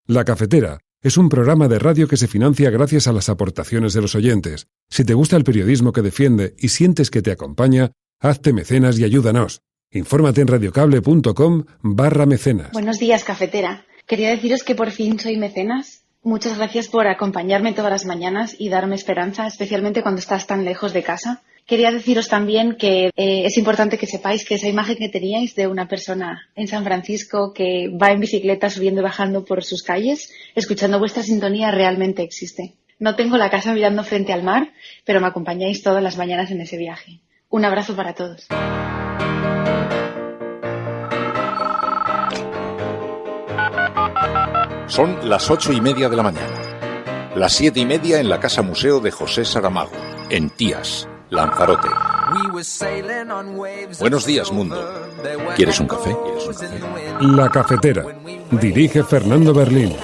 La Cafetera es un programa de radio que se financia gracias a las aportaciones de los oyentes. Si te gusta el periodismo que defiende y sientes que te acompaña, hazte mecenas y ayúdanos. Infórmate en radiocable.com/mecenas. Buenos días, Cafetera. Quería deciros que por fin soy mecenas. Muchas gracias por acompañarme todas las mañanas y darme esperanza, especialmente cuando estás tan lejos de casa. Quería deciros también que es importante que sepáis que esa imagen que teníais de una persona en San Francisco que va en bicicleta subiendo y bajando por sus calles, escuchando vuestra sintonía, realmente existe. No tengo la casa mirando frente al mar, pero me acompañáis todas las mañanas en ese viaje. Un abrazo para todos. Son las 8:30 de la mañana. Las 7:30 en la Casa Museo de José Saramago, en Tías, Lanzarote. Buenos días, mundo. ¿Quieres un café? La Cafetera. Dirige Fernando Berlín.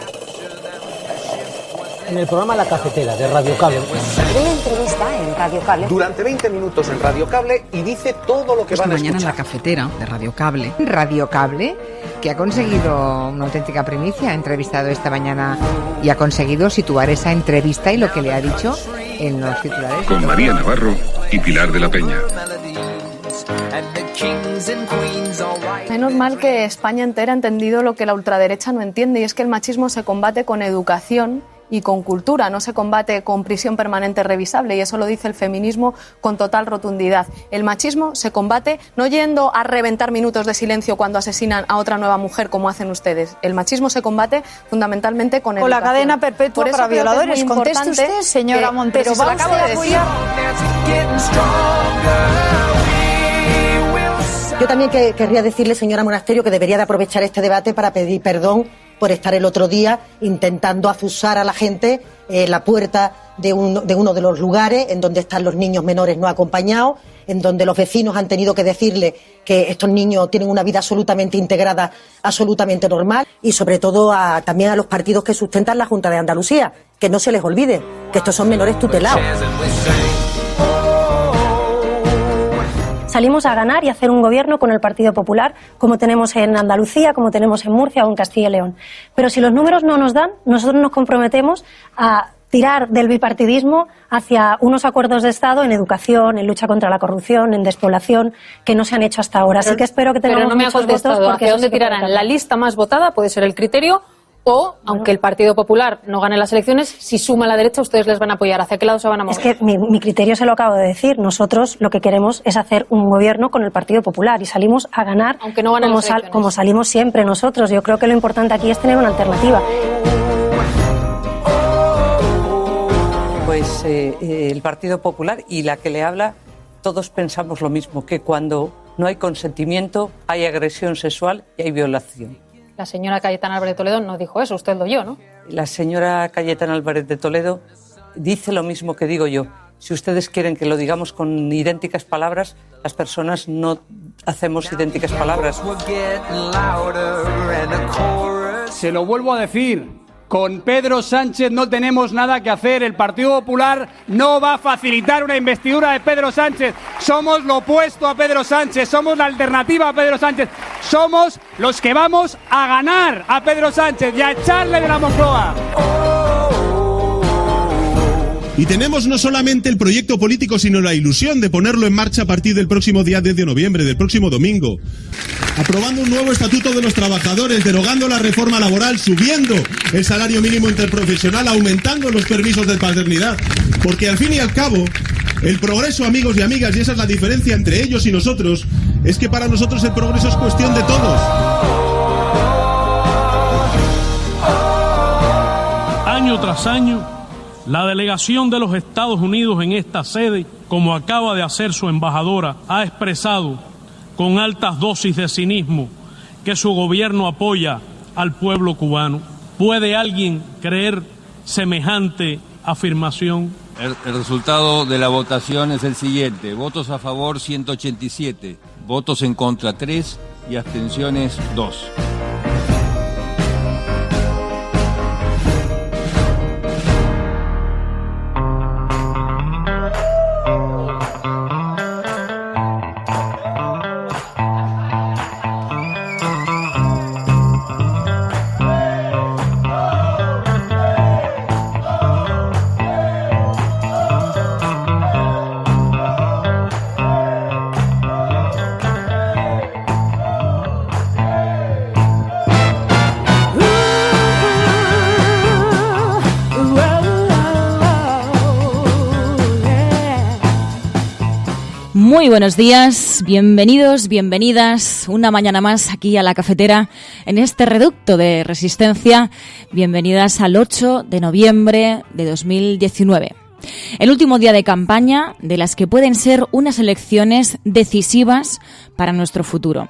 En el programa La Cafetera de Radio Cable. Una entrevista en Radio Cable. Durante 20 minutos en Radio Cable y dice todo lo que van a escuchar. Mañana en La Cafetera de Radio Cable. Radio Cable, que ha conseguido una auténtica primicia, ha entrevistado esta mañana y ha conseguido situar esa entrevista y lo que le ha dicho en los titulares. Con María Navarro y Pilar de la Peña. Menos mal que España entera ha entendido lo que la ultraderecha no entiende, y es que el machismo se combate con educación y con cultura, no se combate con prisión permanente revisable, y eso lo dice el feminismo con total rotundidad. El machismo se combate no yendo a reventar minutos de silencio cuando asesinan a otra nueva mujer como hacen ustedes. El machismo se combate fundamentalmente con educación. Con la cadena perpetua para violadores. Conteste usted, señora Montero. Pero vamos a apoyar. Yo también querría decirle, señora Monasterio, que debería de aprovechar este debate para pedir perdón por estar el otro día intentando azuzar a la gente la puerta de uno de los lugares en donde están los niños menores no acompañados, en donde los vecinos han tenido que decirle que estos niños tienen una vida absolutamente integrada, absolutamente normal, y sobre todo también a los partidos que sustentan la Junta de Andalucía, que no se les olvide que estos son menores tutelados. Salimos a ganar y a hacer un gobierno con el Partido Popular, como tenemos en Andalucía, como tenemos en Murcia o en Castilla y León. Pero si los números no nos dan, nosotros nos comprometemos a tirar del bipartidismo hacia unos acuerdos de Estado en educación, en lucha contra la corrupción, en despoblación, que no se han hecho hasta ahora. Así que espero que tengamos muchos votos. Porque ¿a dónde tirarán? La lista más votada puede ser el criterio, o, aunque el Partido Popular no gane las elecciones, si suma la derecha, ustedes les van a apoyar. ¿Hacia qué lado se van a mover? Es que mi criterio se lo acabo de decir. Nosotros lo que queremos es hacer un gobierno con el Partido Popular y salimos a ganar, aunque no ganen como salimos siempre nosotros. Yo creo que lo importante aquí es tener una alternativa. Pues el Partido Popular y la que le habla, todos pensamos lo mismo, que cuando no hay consentimiento hay agresión sexual y hay violación. La señora Cayetana Álvarez de Toledo no dijo eso, usted lo oyó, ¿no? La señora Cayetana Álvarez de Toledo dice lo mismo que digo yo. Si ustedes quieren que lo digamos con idénticas palabras, las personas no hacemos idénticas palabras. Se lo vuelvo a decir. Con Pedro Sánchez no tenemos nada que hacer. El Partido Popular no va a facilitar una investidura de Pedro Sánchez. Somos lo opuesto a Pedro Sánchez. Somos la alternativa a Pedro Sánchez. Somos los que vamos a ganar a Pedro Sánchez y a echarle de la Moncloa. Y tenemos no solamente el proyecto político, sino la ilusión de ponerlo en marcha a partir del próximo día 10 de noviembre, del próximo domingo. Aprobando un nuevo estatuto de los trabajadores, derogando la reforma laboral, subiendo el salario mínimo interprofesional, aumentando los permisos de paternidad. Porque al fin y al cabo, el progreso, amigos y amigas, y esa es la diferencia entre ellos y nosotros, es que para nosotros el progreso es cuestión de todos. Año tras año, la delegación de los Estados Unidos en esta sede, como acaba de hacer su embajadora, ha expresado con altas dosis de cinismo que su gobierno apoya al pueblo cubano. ¿Puede alguien creer semejante afirmación? El resultado de la votación es el siguiente: votos a favor 187, votos en contra 3 y abstenciones 2. Muy buenos días, bienvenidos, bienvenidas una mañana más aquí a la cafetera en este reducto de resistencia. Bienvenidas al 8 de noviembre de 2019. El último día de campaña de las que pueden ser unas elecciones decisivas para nuestro futuro.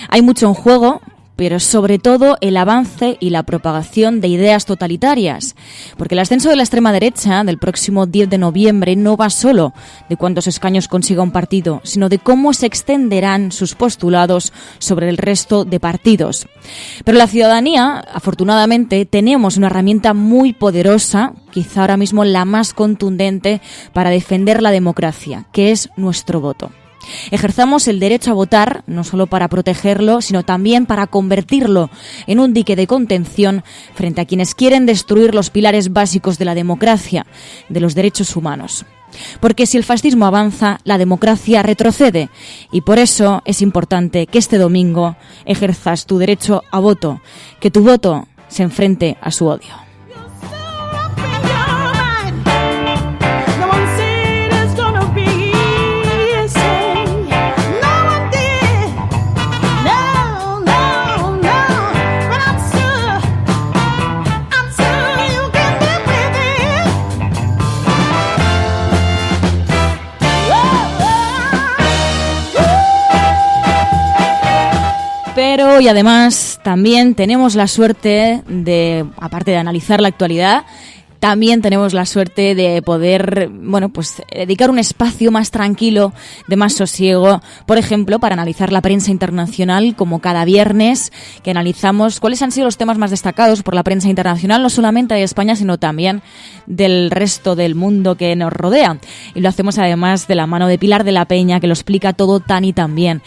Hay mucho en juego, pero sobre todo el avance y la propagación de ideas totalitarias. Porque el ascenso de la extrema derecha del próximo 10 de noviembre no va solo de cuántos escaños consiga un partido, sino de cómo se extenderán sus postulados sobre el resto de partidos. Pero la ciudadanía, afortunadamente, tenemos una herramienta muy poderosa, quizá ahora mismo la más contundente para defender la democracia, que es nuestro voto. Ejerzamos el derecho a votar, no solo para protegerlo, sino también para convertirlo en un dique de contención frente a quienes quieren destruir los pilares básicos de la democracia, de los derechos humanos. Porque si el fascismo avanza, la democracia retrocede, y por eso es importante que este domingo ejerzas tu derecho a voto, que tu voto se enfrente a su odio. Pero hoy además también tenemos la suerte de, aparte de analizar la actualidad, también tenemos la suerte de poder, dedicar un espacio más tranquilo, de más sosiego, por ejemplo, para analizar la prensa internacional, como cada viernes, que analizamos cuáles han sido los temas más destacados por la prensa internacional, no solamente de España, sino también del resto del mundo que nos rodea. Y lo hacemos además de la mano de Pilar de la Peña, que lo explica todo tan y tan bien.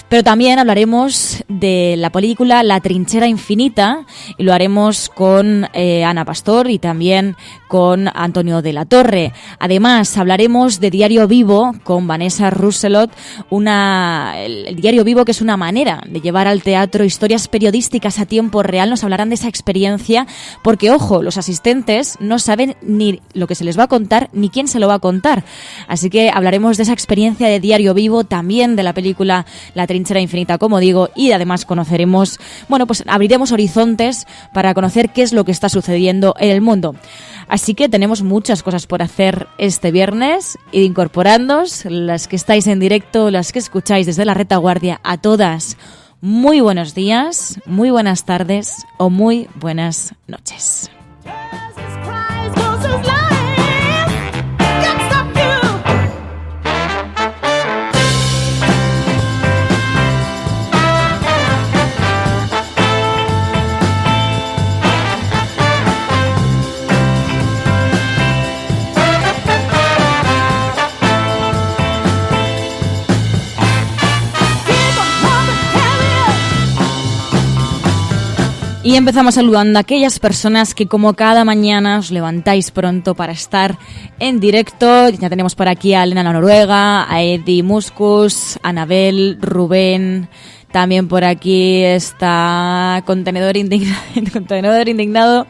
Pero también hablaremos de la película La Trinchera Infinita y lo haremos con Ana Pastor y también con Antonio de la Torre. Además, hablaremos de Diario Vivo con Vanessa Rousselot, el Diario Vivo, que es una manera de llevar al teatro historias periodísticas a tiempo real. Nos hablarán de esa experiencia porque, ojo, los asistentes no saben ni lo que se les va a contar ni quién se lo va a contar. Así que hablaremos de esa experiencia de Diario Vivo, también de la película La Trinchera Infinita, como digo, y además conoceremos, abriremos horizontes para conocer qué es lo que está sucediendo en el mundo. Así que tenemos muchas cosas por hacer este viernes. Id incorporándoos, las que estáis en directo, las que escucháis desde la retaguardia, a todas. Muy buenos días, muy buenas tardes o muy buenas noches. Y empezamos saludando a aquellas personas que, como cada mañana, os levantáis pronto para estar en directo. Ya tenemos por aquí a Elena Noruega, a Eddie Muscus, a Anabel, Rubén. También por aquí está Contenedor Indignado,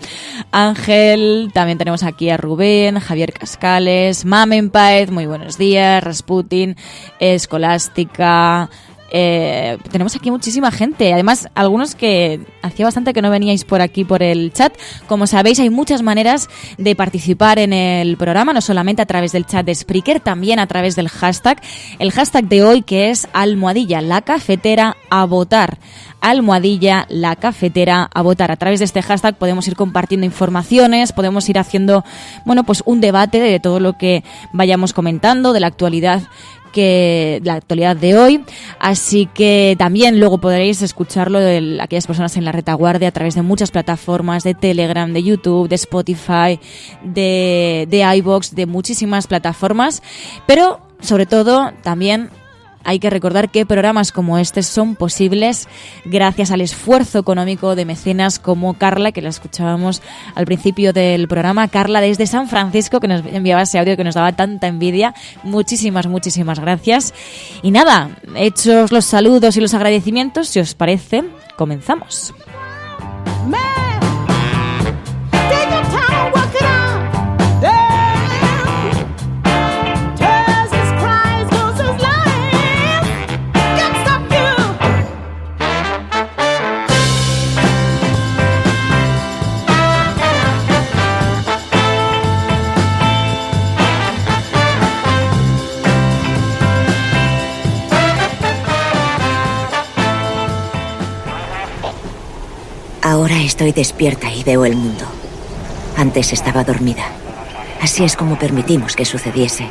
Ángel. También tenemos aquí a Rubén, Javier Cascales, Mamen Paez, muy buenos días, Rasputin, Escolástica. Tenemos aquí muchísima gente, además algunos que hacía bastante que no veníais por aquí por el chat. Como sabéis, hay muchas maneras de participar en el programa, no solamente a través del chat de Spreaker, también a través del hashtag. El hashtag de hoy, que es #LaCafeteraAvotar. #LaCafeteraAvotar. A través de este hashtag podemos ir compartiendo informaciones, podemos ir haciendo un debate de todo lo que vayamos comentando, de la actualidad de hoy, así que también luego podréis escucharlo de aquellas personas en la retaguardia a través de muchas plataformas, de Telegram, de YouTube, de Spotify, de iVoox, de muchísimas plataformas, pero sobre todo también hay que recordar que programas como este son posibles gracias al esfuerzo económico de mecenas como Carla, que la escuchábamos al principio del programa. Carla desde San Francisco, que nos enviaba ese audio que nos daba tanta envidia. Muchísimas gracias. Y nada, hechos los saludos y los agradecimientos, si os parece, comenzamos. Ahora estoy despierta y veo el mundo. Antes estaba dormida. Así es como permitimos que sucediese.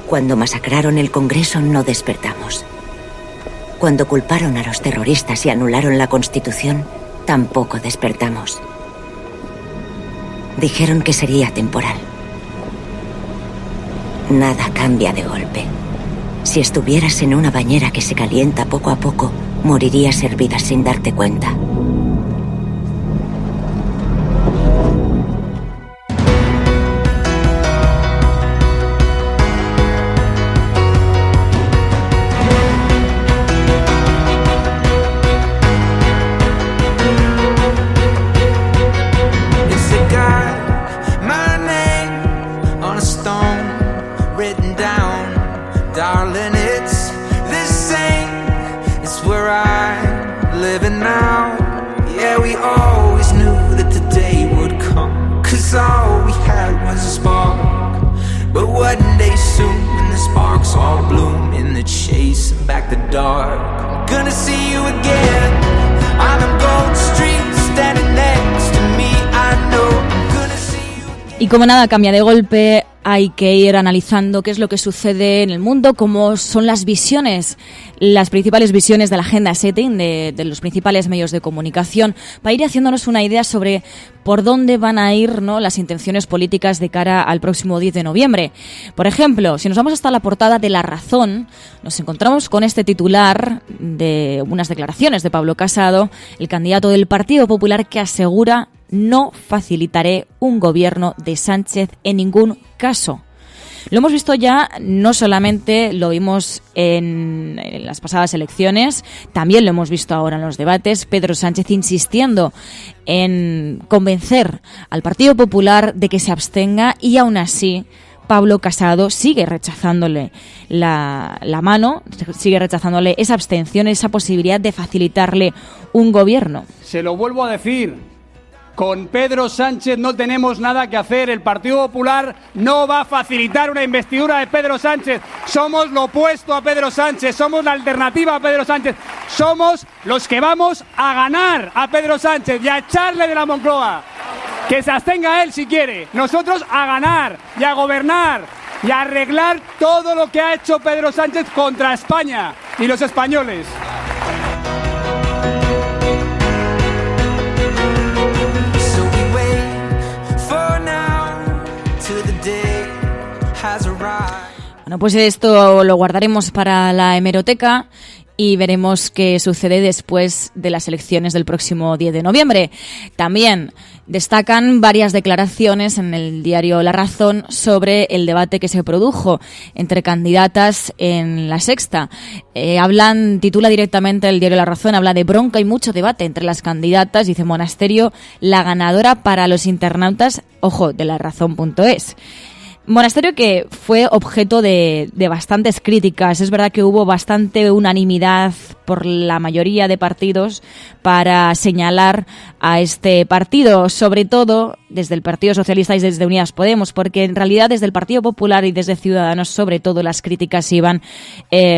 Cuando masacraron el Congreso no despertamos. Cuando culparon a los terroristas y anularon la Constitución, tampoco despertamos. Dijeron que sería temporal. Nada cambia de golpe. Si estuvieras en una bañera que se calienta poco a poco, morirías hervida sin darte cuenta. Y como nada cambia de golpe, hay que ir analizando qué es lo que sucede en el mundo, cómo son las visiones, las principales visiones de la agenda setting de los principales medios de comunicación, para ir haciéndonos una idea sobre por dónde van a ir, ¿no?, las intenciones políticas de cara al próximo 10 de noviembre. Por ejemplo, si nos vamos hasta la portada de La Razón, nos encontramos con este titular de unas declaraciones de Pablo Casado, el candidato del Partido Popular, que asegura: no facilitaré un gobierno de Sánchez en ningún caso. Lo hemos visto ya, no solamente lo vimos en las pasadas elecciones, también lo hemos visto ahora en los debates. Pedro Sánchez insistiendo en convencer al Partido Popular de que se abstenga, y aún así Pablo Casado sigue rechazándole la mano, sigue rechazándole esa abstención, esa posibilidad de facilitarle un gobierno. Se lo vuelvo a decir. Con Pedro Sánchez no tenemos nada que hacer. El Partido Popular no va a facilitar una investidura de Pedro Sánchez. Somos lo opuesto a Pedro Sánchez. Somos la alternativa a Pedro Sánchez. Somos los que vamos a ganar a Pedro Sánchez y a echarle de la Moncloa. Que se abstenga él si quiere. Nosotros a ganar y a gobernar y a arreglar todo lo que ha hecho Pedro Sánchez contra España y los españoles. Bueno, pues esto lo guardaremos para la hemeroteca y veremos qué sucede después de las elecciones del próximo 10 de noviembre. También destacan varias declaraciones en el diario La Razón sobre el debate que se produjo entre candidatas en La Sexta. Titula directamente el diario La Razón, habla de bronca y mucho debate entre las candidatas. Dice: Monasterio, la ganadora para los internautas, ojo, de larazón.es. Monasterio que fue objeto de bastantes críticas. Es verdad que hubo bastante unanimidad por la mayoría de partidos para señalar a este partido, sobre todo desde el Partido Socialista y desde Unidas Podemos, porque en realidad desde el Partido Popular y desde Ciudadanos, sobre todo, las críticas iban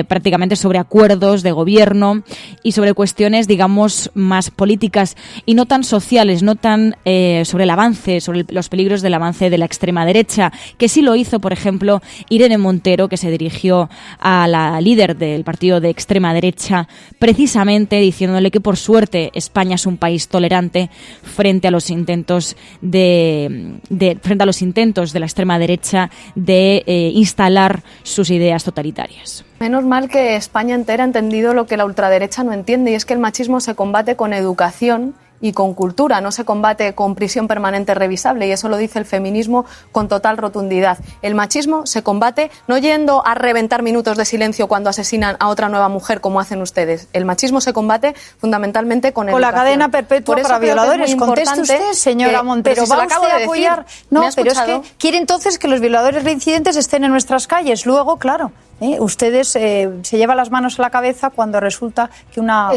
prácticamente sobre acuerdos de gobierno y sobre cuestiones, digamos, más políticas y no tan sociales, no tan sobre el avance, sobre los peligros del avance de la extrema derecha, que sí lo hizo, por ejemplo, Irene Montero, que se dirigió a la líder del partido de extrema derecha, precisamente diciéndole que por suerte España es un país tolerante frente a los intentos de la extrema derecha de instalar sus ideas totalitarias. Menos mal que España entera ha entendido lo que la ultraderecha no entiende, y es que el machismo se combate con educación y con cultura, no se combate con prisión permanente revisable, y eso lo dice el feminismo con total rotundidad. El machismo se combate no yendo a reventar minutos de silencio cuando asesinan a otra nueva mujer, como hacen ustedes. El machismo se combate fundamentalmente con educación. La cadena perpetua para violadores. Conteste usted, señora Montero. Pero ¿Va usted a apoyar? No, pero es que quiere entonces que los violadores reincidentes estén en nuestras calles. Luego, claro, ustedes se llevan las manos a la cabeza cuando resulta que una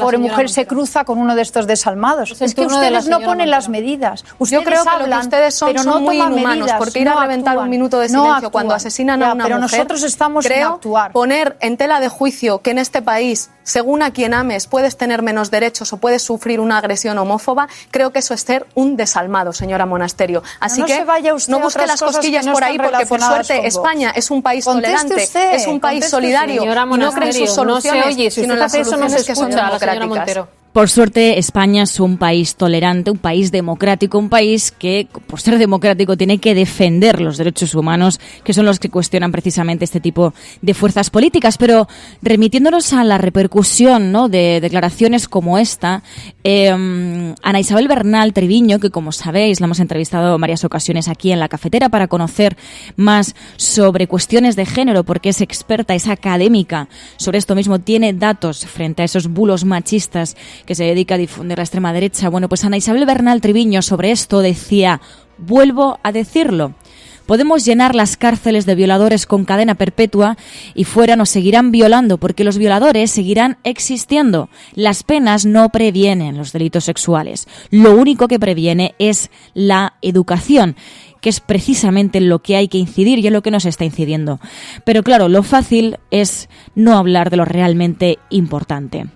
pobre mujer se cruza con uno de estos desalmados. Es que ustedes no ponen las medidas. Ustedes Yo creo que hablan, lo que ustedes son, pero son no muy toman inhumanos, medidas, porque ir a reventar un minuto de silencio cuando asesinan a una pero mujer, nosotros estamos en creo actuar. poner en tela de juicio que en este país según a quien ames, puedes tener menos derechos o puedes sufrir una agresión homófoba, creo que eso es ser un desalmado, señora Monasterio. Así no que se vaya usted no busque las cosquillas por ahí, porque por suerte España es un país tolerante, es un país solidario, y no cree en sus soluciones, sino en las soluciones que son democráticas. Por suerte, España es un país tolerante, un país democrático, un país que, por ser democrático, tiene que defender los derechos humanos, que son los que cuestionan precisamente este tipo de fuerzas políticas. Pero remitiéndonos a la repercusión, ¿no?, de declaraciones como esta, Ana Isabel Bernal Treviño, que como sabéis la hemos entrevistado en varias ocasiones aquí en La Cafetera para conocer más sobre cuestiones de género, porque es experta, es académica sobre esto mismo, tiene datos frente a esos bulos machistas que se dedica a difundir la extrema derecha. Bueno, pues Ana Isabel Bernal Treviño sobre esto decía, vuelvo a decirlo, podemos llenar las cárceles de violadores con cadena perpetua y fuera nos seguirán violando porque los violadores seguirán existiendo. Las penas no previenen los delitos sexuales. Lo único que previene es la educación, que es precisamente en lo que hay que incidir y en lo que nos está incidiendo. Pero claro, lo fácil es no hablar de lo realmente importante,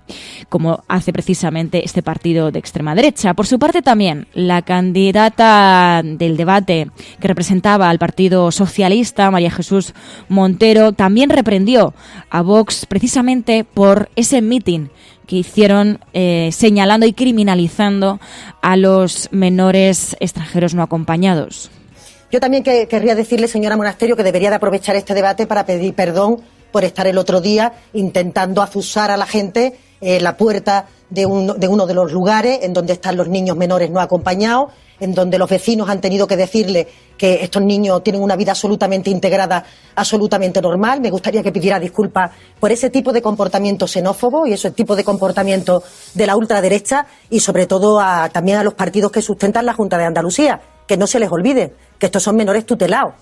como hace precisamente este partido de extrema derecha. Por su parte también, la candidata del debate que representaba al Partido Socialista, María Jesús Montero, también reprendió a Vox precisamente por ese mitin que hicieron señalando y criminalizando a los menores extranjeros no acompañados. Yo también querría decirle, señora Monasterio, que debería de aprovechar este debate para pedir perdón por estar el otro día intentando azuzar a la gente la puerta de uno de los lugares en donde están los niños menores no acompañados, en donde los vecinos han tenido que decirle que estos niños tienen una vida absolutamente integrada, absolutamente normal. Me gustaría que pidiera disculpas por ese tipo de comportamiento xenófobo y ese tipo de comportamiento de la ultraderecha y sobre todo también a los partidos que sustentan la Junta de Andalucía, que no se les olvide que estos son menores tutelados.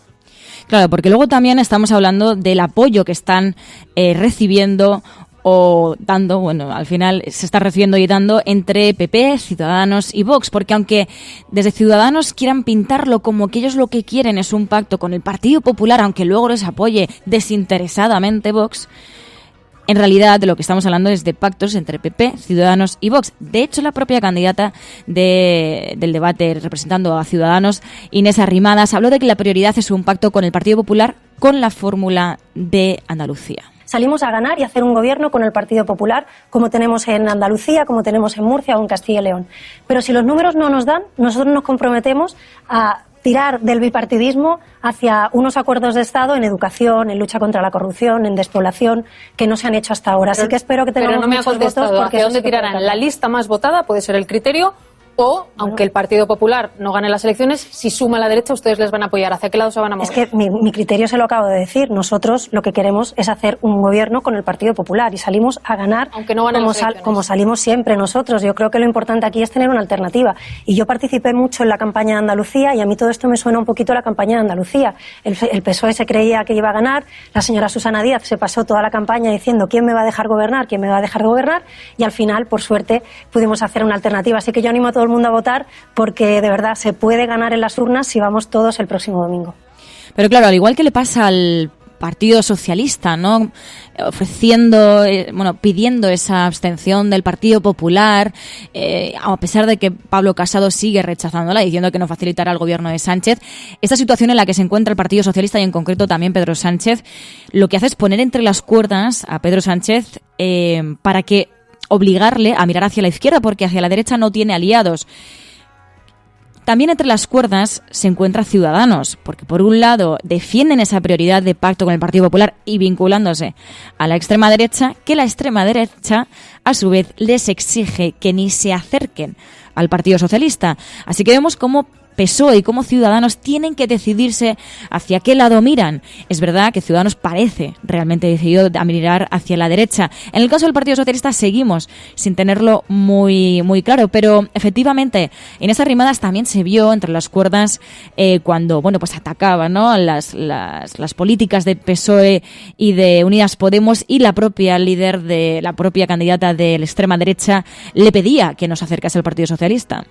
Claro, porque luego también estamos hablando del apoyo que están recibiendo o dando, bueno, al final se está recibiendo y dando entre PP, Ciudadanos y Vox, porque aunque desde Ciudadanos quieran pintarlo como que ellos lo que quieren es un pacto con el Partido Popular, aunque luego les apoye desinteresadamente Vox, en realidad de lo que estamos hablando es de pactos entre PP, Ciudadanos y Vox. De hecho, la propia candidata del debate representando a Ciudadanos, Inés Arrimadas, habló de que la prioridad es un pacto con el Partido Popular con la fórmula de Andalucía. Salimos a ganar y hacer un gobierno con el Partido Popular, como tenemos en Andalucía, como tenemos en Murcia o en Castilla y León. Pero si los números no nos dan, nosotros nos comprometemos a tirar del bipartidismo hacia unos acuerdos de Estado en educación, en lucha contra la corrupción, en despoblación, que no se han hecho hasta ahora. Así que espero que tengamos pero no me muchos ha contestado votos. Porque ¿hacia dónde tirarán? La lista más votada puede ser el criterio, o, aunque el Partido Popular no gane las elecciones, si suma la derecha, ustedes les van a apoyar. ¿Hacia qué lado se van a mover? Es que mi criterio se lo acabo de decir. Nosotros lo que queremos es hacer un gobierno con el Partido Popular y salimos a ganar, aunque no ganen como salimos siempre nosotros. Yo creo que lo importante aquí es tener una alternativa. Y yo participé mucho en la campaña de Andalucía y a mí todo esto me suena un poquito a la campaña de Andalucía. El PSOE se creía que iba a ganar, la señora Susana Díaz se pasó toda la campaña diciendo ¿quién me va a dejar gobernar? ¿Quién me va a dejar gobernar? Y al final, por suerte, pudimos hacer una alternativa. Así que yo animo a todo el mundo a votar, porque de verdad se puede ganar en las urnas si vamos todos el próximo domingo. Pero claro, al igual que le pasa al Partido Socialista, ¿no?, ofreciendo, pidiendo esa abstención del Partido Popular, a pesar de que Pablo Casado sigue rechazándola, diciendo que no facilitará el gobierno de Sánchez. Esta situación en la que se encuentra el Partido Socialista y en concreto también Pedro Sánchez, lo que hace es poner entre las cuerdas a Pedro Sánchez para que obligarle a mirar hacia la izquierda, porque hacia la derecha no tiene aliados. También entre las cuerdas se encuentra Ciudadanos, porque por un lado defienden esa prioridad de pacto con el Partido Popular y vinculándose a la extrema derecha, que la extrema derecha a su vez les exige que ni se acerquen al Partido Socialista. Así que vemos cómo PSOE y como Ciudadanos tienen que decidirse hacia qué lado miran. Es verdad que Ciudadanos parece realmente decidido a mirar hacia la derecha. En el caso del Partido Socialista seguimos sin tenerlo muy claro, pero efectivamente Inés Arrimadas también se vio entre las cuerdas cuando atacaba, ¿no?, las políticas de PSOE y de Unidas Podemos, y la propia líder de la propia candidata de la extrema derecha le pedía que nos acercase al Partido Socialista.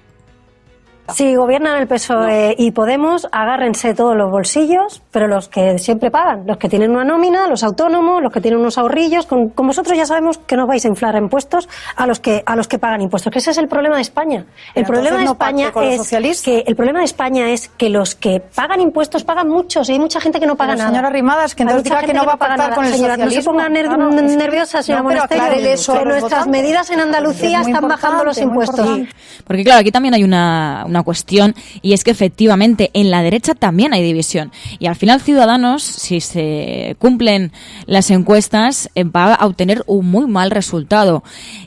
Si gobiernan el PSOE y Podemos, agárrense todos los bolsillos, pero los que siempre pagan, los que tienen una nómina, los autónomos, los que tienen unos ahorrillos, con vosotros ya sabemos que no vais a inflar impuestos a los que pagan impuestos, que ese es el problema de España. El problema de España es que los que pagan impuestos pagan muchos y hay mucha gente que no paga nada. Señora Rimadas, que entonces diga que no va a pactar con el socialismo. No se ponga nerviosa, señora Monasterio, que nuestras medidas en Andalucía están bajando los impuestos. Porque claro, aquí también hay una cuestión, y es que efectivamente en la derecha también hay división. Y al final Ciudadanos, si se cumplen las encuestas, va a obtener un muy mal resultado.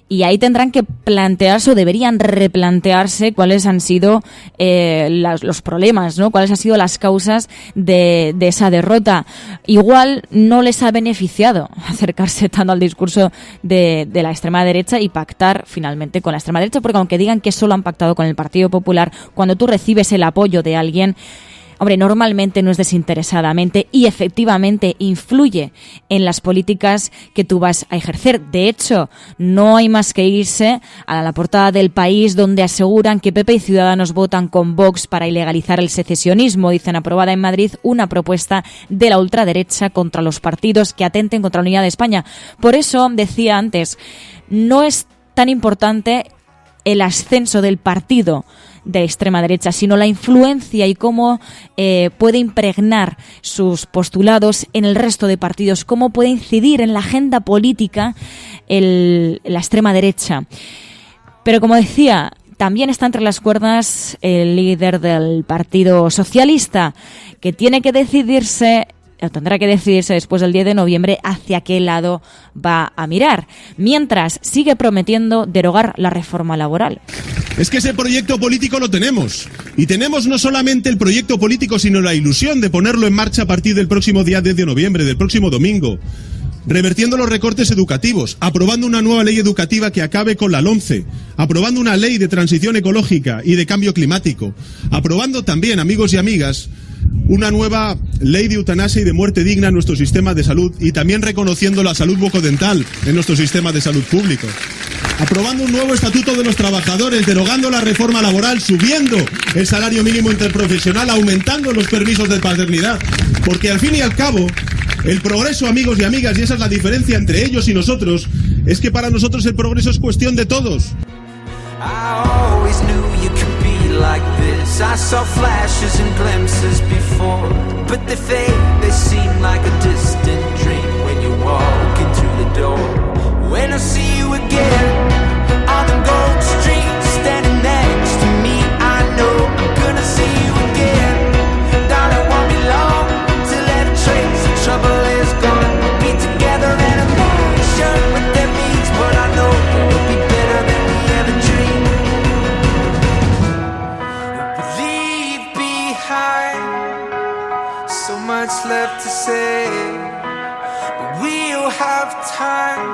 Y ahí tendrán que plantearse o deberían replantearse cuáles han sido los problemas, ¿no? Cuáles han sido las causas de esa derrota. Igual no les ha beneficiado acercarse tanto al discurso de la extrema derecha y pactar finalmente con la extrema derecha, porque aunque digan que solo han pactado con el Partido Popular, cuando tú recibes el apoyo de alguien, hombre, normalmente no es desinteresadamente y efectivamente influye en las políticas que tú vas a ejercer. De hecho, no hay más que irse a la portada del País, donde aseguran que PP y Ciudadanos votan con Vox para ilegalizar el secesionismo. Dicen, aprobada en Madrid una propuesta de la ultraderecha contra los partidos que atenten contra la unidad de España. Por eso, decía antes, no es tan importante el ascenso del partido de extrema derecha, sino la influencia y cómo puede impregnar sus postulados en el resto de partidos, cómo puede incidir en la agenda política la extrema derecha. Pero como decía, también está entre las cuerdas el líder del Partido Socialista, que tiene que decidirse, o tendrá que decidirse después del 10 de noviembre hacia qué lado va a mirar, mientras sigue prometiendo derogar la reforma laboral. Es que ese proyecto político lo tenemos. Y tenemos no solamente el proyecto político, sino la ilusión de ponerlo en marcha a partir del próximo día 10 de noviembre, del próximo domingo. Revertiendo los recortes educativos, aprobando una nueva ley educativa que acabe con la LOMCE, aprobando una ley de transición ecológica y de cambio climático, aprobando también, amigos y amigas, una nueva ley de eutanasia y de muerte digna en nuestro sistema de salud y también reconociendo la salud bucodental en nuestro sistema de salud público. Aprobando un nuevo estatuto de los trabajadores, derogando la reforma laboral, subiendo el salario mínimo interprofesional, aumentando los permisos de paternidad. Porque al fin y al cabo, el progreso, amigos y amigas, y esa es la diferencia entre ellos y nosotros, es que para nosotros el progreso es cuestión de todos. Like this, I saw flashes and glimpses before, but they fade, they seem like a distant dream when you walk in through the door. When I see you again on the gold street, standing next to me, I know I'm gonna see you again. Darling, won't be long till every trace of trouble is gone. We'll be together and I'm not sure what that means, but I know it'll be better than we ever dreamed. So much left to say, but we'll have time,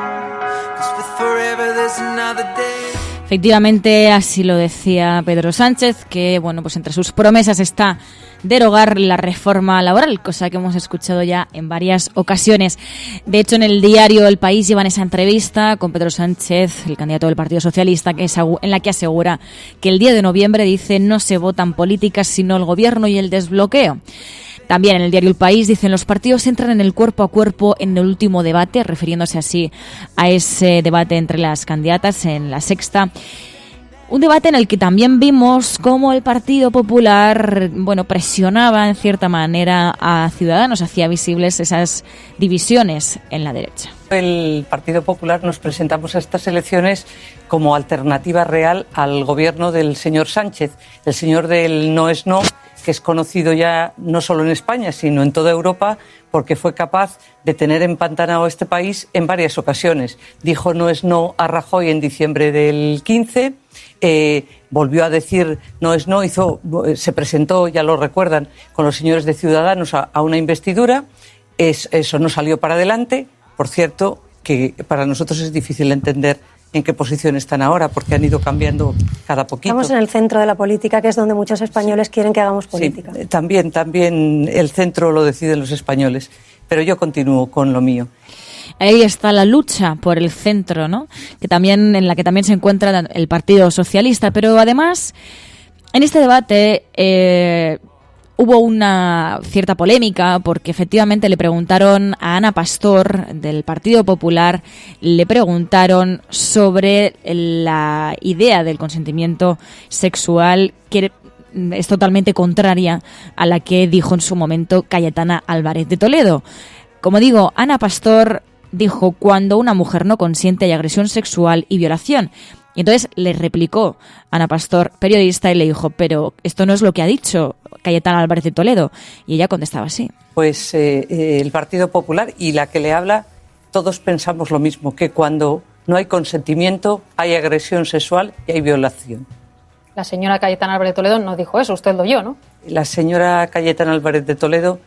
'cause with forever there's another day. Efectivamente, así lo decía Pedro Sánchez, que bueno, pues entre sus promesas está derogar la reforma laboral, cosa que hemos escuchado ya en varias ocasiones. De hecho, en el diario El País llevan esa entrevista con Pedro Sánchez, el candidato del Partido Socialista, en la que asegura que el 10 de noviembre, dice, no se votan políticas sino el gobierno y el desbloqueo. También en el diario El País dicen, los partidos entran en el cuerpo a cuerpo en el último debate, refiriéndose así a ese debate entre las candidatas en La Sexta. Un debate en el que también vimos cómo el Partido Popular, bueno, presionaba en cierta manera a Ciudadanos, hacía visibles esas divisiones en la derecha. El Partido Popular nos presentamos a estas elecciones como alternativa real al gobierno del señor Sánchez, el señor del no es no, que es conocido ya no solo en España, sino en toda Europa, porque fue capaz de tener empantanado este país en varias ocasiones. Dijo no es no a Rajoy en diciembre del 15, volvió a decir no es no, se presentó, ya lo recuerdan, con los señores de Ciudadanos a una investidura, eso no salió para adelante. Por cierto, que para nosotros es difícil entender en qué posición están ahora, porque han ido cambiando cada poquito. Estamos en el centro de la política, que es donde muchos españoles quieren que hagamos política. Sí, también el centro lo deciden los españoles, pero yo continúo con lo mío. Ahí está la lucha por el centro, ¿no? En la que también se encuentra el Partido Socialista, pero además En este debate hubo una cierta polémica porque efectivamente le preguntaron a Ana Pastor del Partido Popular, le preguntaron sobre la idea del consentimiento sexual que es totalmente contraria a la que dijo en su momento Cayetana Álvarez de Toledo. Como digo, Ana Pastor dijo: cuando una mujer no consiente hay agresión sexual y violación. Y entonces le replicó Ana Pastor, periodista, y le dijo: pero esto no es lo que ha dicho Cayetana Álvarez de Toledo. Y ella contestaba así. Pues el Partido Popular y la que le habla, todos pensamos lo mismo, que cuando no hay consentimiento hay agresión sexual y hay violación. La señora Cayetana Álvarez de Toledo no dijo eso, usted lo oyó, ¿no? La señora Cayetana Álvarez de Toledo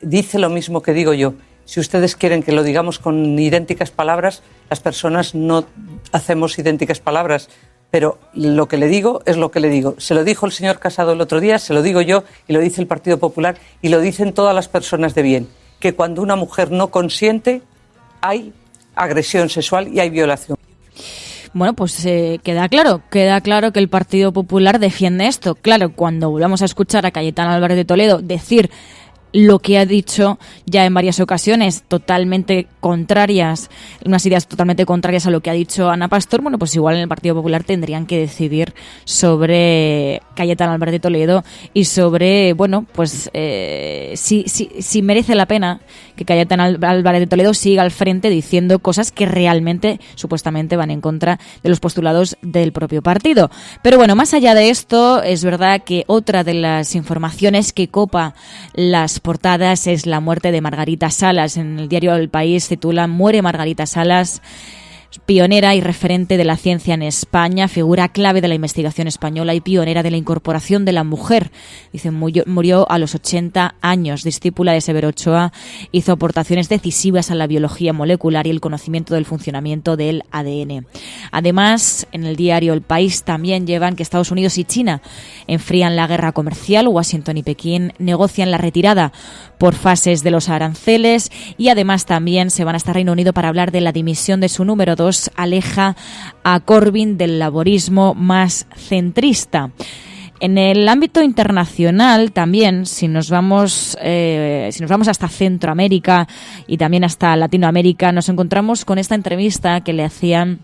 dice lo mismo que digo yo. Si ustedes quieren que lo digamos con idénticas palabras, las personas no hacemos idénticas palabras, pero lo que le digo es lo que le digo. Se lo dijo el señor Casado el otro día, se lo digo yo y lo dice el Partido Popular y lo dicen todas las personas de bien, que cuando una mujer no consiente hay agresión sexual y hay violación. Bueno, pues queda claro que el Partido Popular defiende esto. Claro, cuando volvamos a escuchar a Cayetana Álvarez de Toledo decir lo que ha dicho ya en varias ocasiones, totalmente contrarias, unas ideas totalmente contrarias a lo que ha dicho Ana Pastor, bueno, pues igual en el Partido Popular tendrían que decidir sobre Cayetana Álvarez de Toledo y sobre, bueno, pues si merece la pena que Cayetana Álvarez de Toledo siga al frente diciendo cosas que realmente, supuestamente, van en contra de los postulados del propio partido. Pero bueno, más allá de esto, es verdad que otra de las informaciones que copa las portadas es la muerte de Margarita Salas. En el diario El País titula: muere Margarita Salas, pionera y referente de la ciencia en España, figura clave de la investigación española y pionera de la incorporación de la mujer. Dice, murió a los 80 años, discípula de Severo Ochoa, hizo aportaciones decisivas a la biología molecular y el conocimiento del funcionamiento del ADN. Además, en el diario El País también llevan que Estados Unidos y China enfrían la guerra comercial, Washington y Pekín negocian la retirada por fases de los aranceles y además también se van hasta Reino Unido para hablar de la dimisión de su número 2, aleja a Corbyn del laborismo más centrista. En el ámbito internacional también, si nos vamos hasta Centroamérica y también hasta Latinoamérica, nos encontramos con esta entrevista que le hacían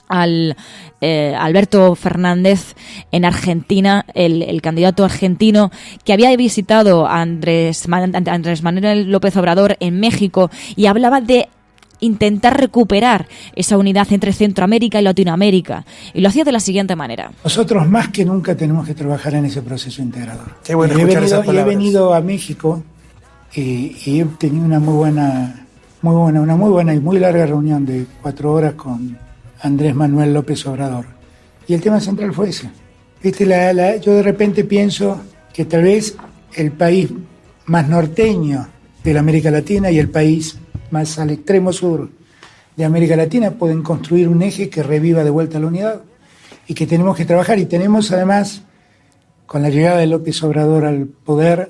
al Alberto Fernández en Argentina, el candidato argentino que había visitado a Andrés Manuel López Obrador en México y hablaba de intentar recuperar esa unidad entre Centroamérica y Latinoamérica. Y lo hacía de la siguiente manera. Nosotros más que nunca tenemos que trabajar en ese proceso integrador. Qué bueno escuchar esas palabras. He venido a México y he tenido una muy buena y muy larga reunión de 4 horas con Andrés Manuel López Obrador. Y el tema central fue ese. ¿Viste? Yo de repente pienso que tal vez el país más norteño de la América Latina y el país más al extremo sur de América Latina pueden construir un eje que reviva de vuelta la unidad y que tenemos que trabajar. Y tenemos además, con la llegada de López Obrador al poder,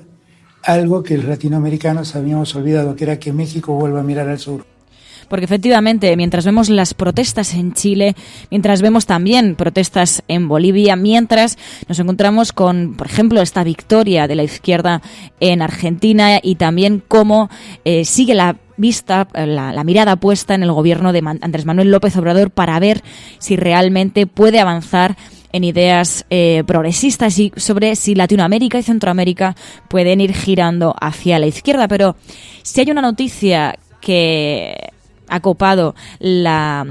algo que los latinoamericanos habíamos olvidado, que era que México vuelva a mirar al sur. Porque efectivamente, mientras vemos las protestas en Chile, mientras vemos también protestas en Bolivia, mientras nos encontramos con, por ejemplo, esta victoria de la izquierda en Argentina y también cómo sigue la mirada puesta en el gobierno de Andrés Manuel López Obrador para ver si realmente puede avanzar en ideas progresistas y sobre si Latinoamérica y Centroamérica pueden ir girando hacia la izquierda. Pero si hay una noticia que ha copado la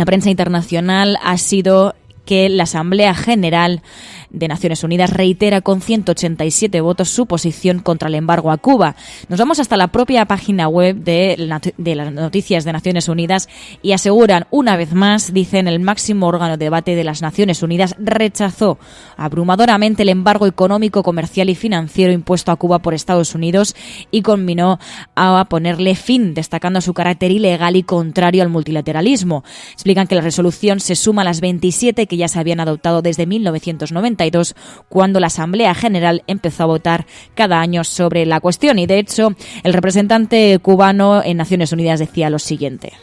prensa internacional, ha sido que la Asamblea General de Naciones Unidas reitera con 187 votos su posición contra el embargo a Cuba. Nos vamos hasta la propia página web de las noticias de Naciones Unidas y aseguran una vez más, dicen, el máximo órgano de debate de las Naciones Unidas rechazó abrumadoramente el embargo económico, comercial y financiero impuesto a Cuba por Estados Unidos y conminó a ponerle fin, destacando su carácter ilegal y contrario al multilateralismo. Explican que la resolución se suma a las 27 que ya se habían adoptado desde 1992, cuando la Asamblea General empezó a votar cada año sobre la cuestión. Y de hecho, el representante cubano en Naciones Unidas decía lo siguiente: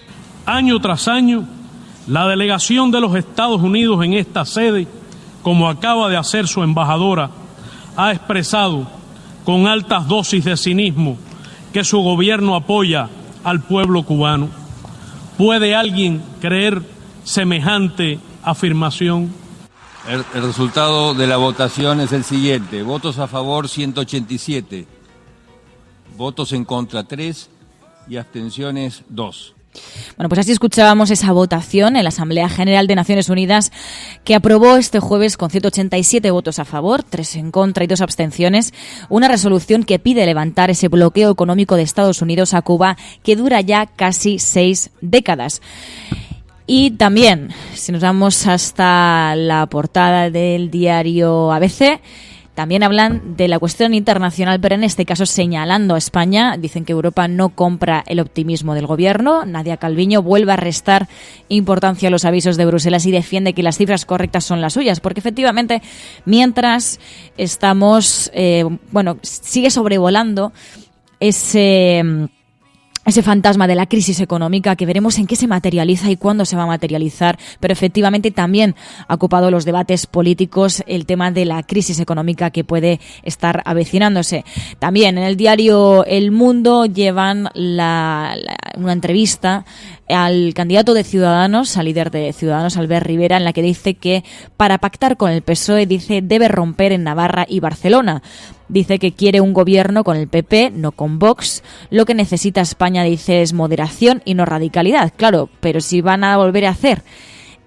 año tras año, la delegación de los Estados Unidos en esta sede como acaba de hacer su embajadora, ha expresado con altas dosis de cinismo que su gobierno apoya al pueblo cubano. ¿Puede alguien creer semejante afirmación? El resultado de la votación es el siguiente. Votos a favor 187, votos en contra 3 y abstenciones 2. Bueno, pues así escuchábamos esa votación en la Asamblea General de Naciones Unidas que aprobó este jueves con 187 votos a favor, 3 en contra y 2 abstenciones, una resolución que pide levantar ese bloqueo económico de Estados Unidos a Cuba que dura ya casi 6 décadas. Y también, si nos vamos hasta la portada del diario ABC, también hablan de la cuestión internacional, pero en este caso señalando a España. Dicen que Europa no compra el optimismo del gobierno. Nadia Calviño vuelve a restar importancia a los avisos de Bruselas y defiende que las cifras correctas son las suyas, porque efectivamente, mientras estamos, sigue sobrevolando ese fantasma de la crisis económica, que veremos en qué se materializa y cuándo se va a materializar, pero efectivamente también ha ocupado los debates políticos el tema de la crisis económica que puede estar avecinándose. También en el diario El Mundo llevan una entrevista al candidato de Ciudadanos, al líder de Ciudadanos, Albert Rivera, en la que dice que para pactar con el PSOE, debe romper en Navarra y Barcelona. Dice que quiere un gobierno con el PP, no con Vox. Lo que necesita España, dice, es moderación y no radicalidad. Claro, pero si van a volver a hacer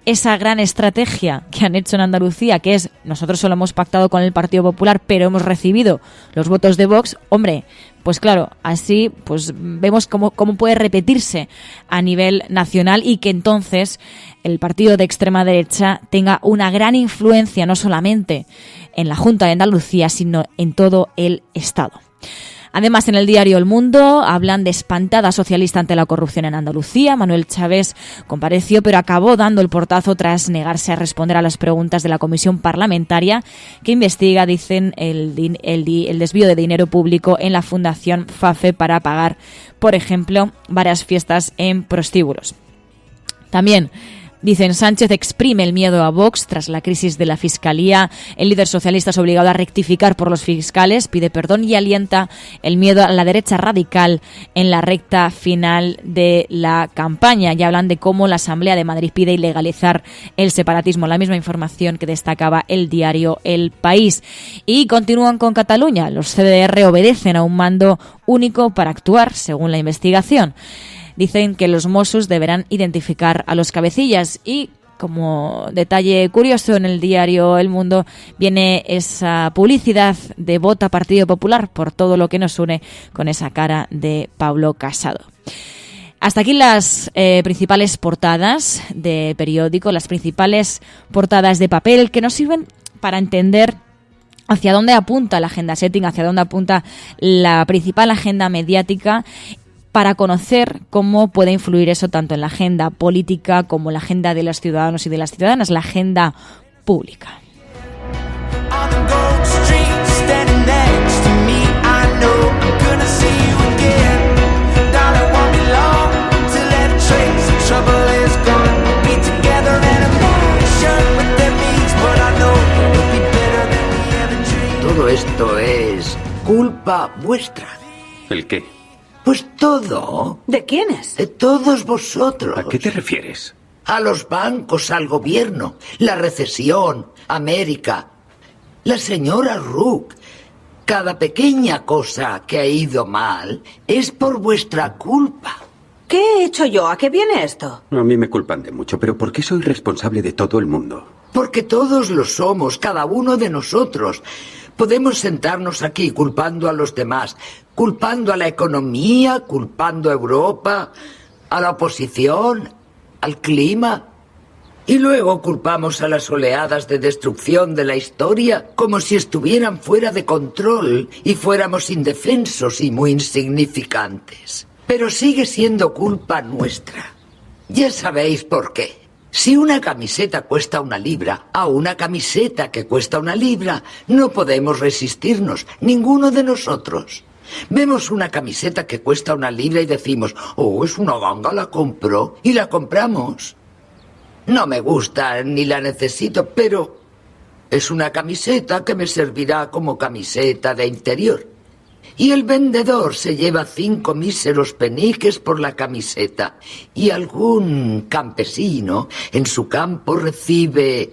esa gran estrategia que han hecho en Andalucía, que es nosotros solo hemos pactado con el Partido Popular, pero hemos recibido los votos de Vox, hombre, pues claro, así pues vemos cómo puede repetirse a nivel nacional y que entonces el partido de extrema derecha tenga una gran influencia no solamente en la Junta de Andalucía, sino en todo el Estado. Además, en el diario El Mundo hablan de espantada socialista ante la corrupción en Andalucía. Manuel Chávez compareció, pero acabó dando el portazo tras negarse a responder a las preguntas de la comisión parlamentaria que investiga, dicen, el desvío de dinero público en la Fundación FAFE para pagar, por ejemplo, varias fiestas en prostíbulos. También dicen, Sánchez exprime el miedo a Vox tras la crisis de la Fiscalía. El líder socialista es obligado a rectificar por los fiscales, pide perdón y alienta el miedo a la derecha radical en la recta final de la campaña. Ya hablan de cómo la Asamblea de Madrid pide ilegalizar el separatismo. La misma información que destacaba el diario El País. Y continúan con Cataluña. Los CDR obedecen a un mando único para actuar, según la investigación. Dicen que los Mossos deberán identificar a los cabecillas y, como detalle curioso, en el diario El Mundo viene esa publicidad de Vota Partido Popular por todo lo que nos une con esa cara de Pablo Casado. Hasta aquí las principales portadas de periódico, las principales portadas de papel que nos sirven para entender hacia dónde apunta la agenda setting, hacia dónde apunta la principal agenda mediática, para conocer cómo puede influir eso tanto en la agenda política como en la agenda de los ciudadanos y de las ciudadanas, la agenda pública. Todo esto es culpa vuestra. ¿El qué? Pues todo. ¿De quiénes? De todos vosotros. ¿A qué te refieres? A los bancos, al gobierno, la recesión, América, la señora Rook. Cada pequeña cosa que ha ido mal es por vuestra culpa. ¿Qué he hecho yo? ¿A qué viene esto? A mí me culpan de mucho, pero ¿por qué soy responsable de todo el mundo? Porque todos lo somos, cada uno de nosotros. Podemos sentarnos aquí culpando a los demás, culpando a la economía, culpando a Europa, a la oposición, al clima. Y luego culpamos a las oleadas de destrucción de la historia como si estuvieran fuera de control y fuéramos indefensos y muy insignificantes. Pero sigue siendo culpa nuestra. Ya sabéis por qué. Si una camiseta cuesta 1 libra, a una camiseta que cuesta 1 libra, no podemos resistirnos, ninguno de nosotros. Vemos una camiseta que cuesta 1 libra y decimos, oh, es una ganga, la compro, y la compramos. No me gusta ni la necesito, pero Es una camiseta que me servirá como camiseta de interior. Y el vendedor se lleva 5 míseros peniques por la camiseta. Y algún campesino en su campo recibe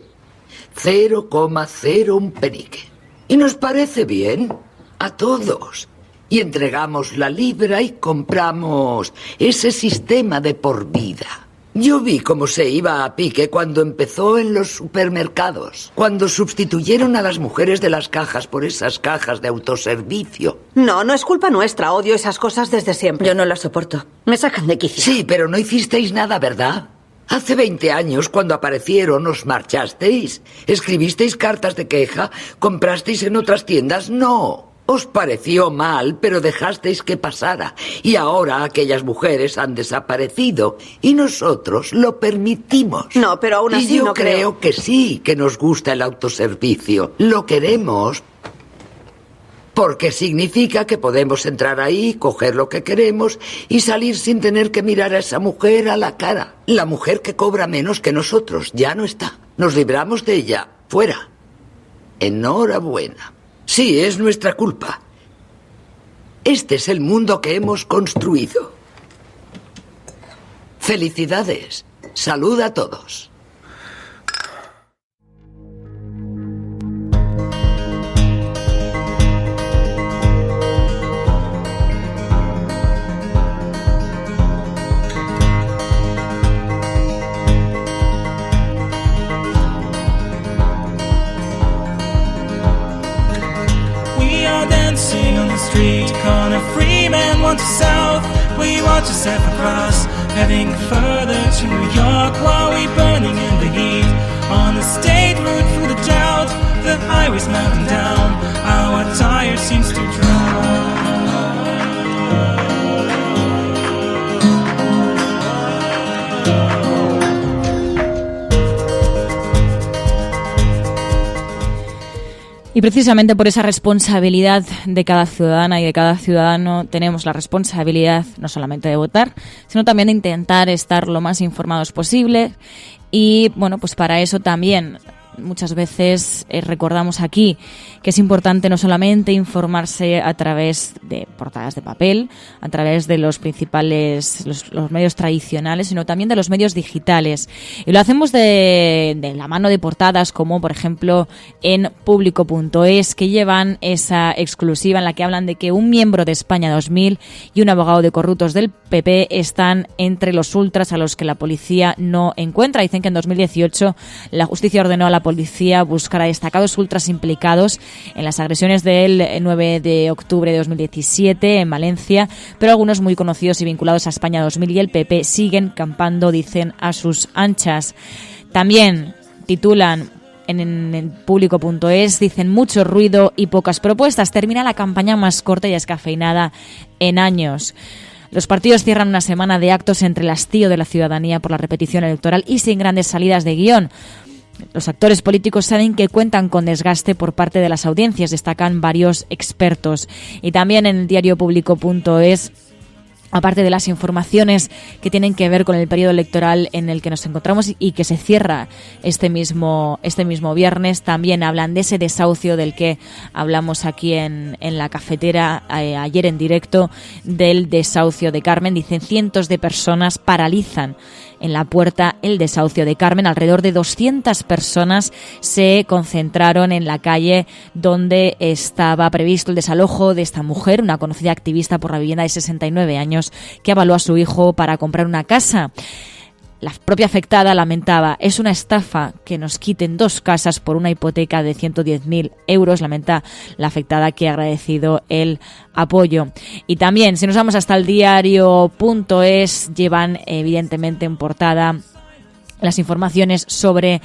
0,01 penique. Y nos parece bien a todos. Y entregamos la libra y compramos ese sistema de por vida. Yo vi cómo se iba a pique cuando empezó en los supermercados, cuando sustituyeron a las mujeres de las cajas por esas cajas de autoservicio. No, no es culpa nuestra, odio esas cosas desde siempre. Yo no las soporto, me sacan de quicio. Sí, pero no hicisteis nada, ¿verdad? Hace 20 años, cuando aparecieron, os marchasteis. ¿Escribisteis cartas de queja? ¿Comprasteis en otras tiendas? No. Os pareció mal, pero dejasteis que pasara. Y ahora aquellas mujeres han desaparecido. Y nosotros lo permitimos. No, pero aún así yo no creo que sí, que nos gusta el autoservicio. Lo queremos porque significa que podemos entrar ahí, coger lo que queremos y salir sin tener que mirar a esa mujer a la cara. La mujer que cobra menos que nosotros ya no está. Nos libramos de ella. Fuera. Enhorabuena. Sí, es nuestra culpa. Este es el mundo que hemos construido. Felicidades. Salud a todos. On the street corner, free man wants to south. We watch yourself across, heading further to New York while we burning in the heat. On the state route through the drought, the highway's melting down. Our tire seems to drown. Y precisamente por esa responsabilidad de cada ciudadana y de cada ciudadano tenemos la responsabilidad no solamente de votar, sino también de intentar estar lo más informados posible. Y bueno, pues para eso también muchas veces recordamos aquí que es importante no solamente informarse a través de portadas de papel, a través de los principales, los medios tradicionales, sino también de los medios digitales. Y lo hacemos de la mano de portadas como, por ejemplo, en Público.es, que llevan esa exclusiva en la que hablan de que un miembro de España 2000 y un abogado de corruptos del PP están entre los ultras a los que la policía no encuentra. Dicen que en 2018 la justicia ordenó a la policía buscar a destacados ultras implicados en las agresiones del 9 de octubre de 2017 en Valencia, pero algunos muy conocidos y vinculados a España 2000 y el PP siguen campando, dicen, a sus anchas. También titulan en Público.es, dicen mucho ruido y pocas propuestas. Termina la campaña más corta y descafeinada en años. Los partidos cierran una semana de actos entre el hastío de la ciudadanía por la repetición electoral y sin grandes salidas de guión. Los actores políticos saben que cuentan con desgaste por parte de las audiencias, destacan varios expertos. Y también en el diario Público.es, aparte de las informaciones que tienen que ver con el periodo electoral en el que nos encontramos y que se cierra este mismo viernes, también hablan de ese desahucio del que hablamos aquí en la cafetera ayer en directo, del desahucio de Carmen. Dicen cientos de personas paralizan en la puerta el desahucio de Carmen. Alrededor de 200 personas se concentraron en la calle donde estaba previsto el desalojo de esta mujer, una conocida activista por la vivienda de 69 años que avaló a su hijo para comprar una casa. La propia afectada lamentaba, es una estafa que nos quiten 2 casas por una hipoteca de 110.000 euros. Lamenta la afectada, que ha agradecido el apoyo. Y también, si nos vamos hasta el diario.es, llevan evidentemente en portada las informaciones sobre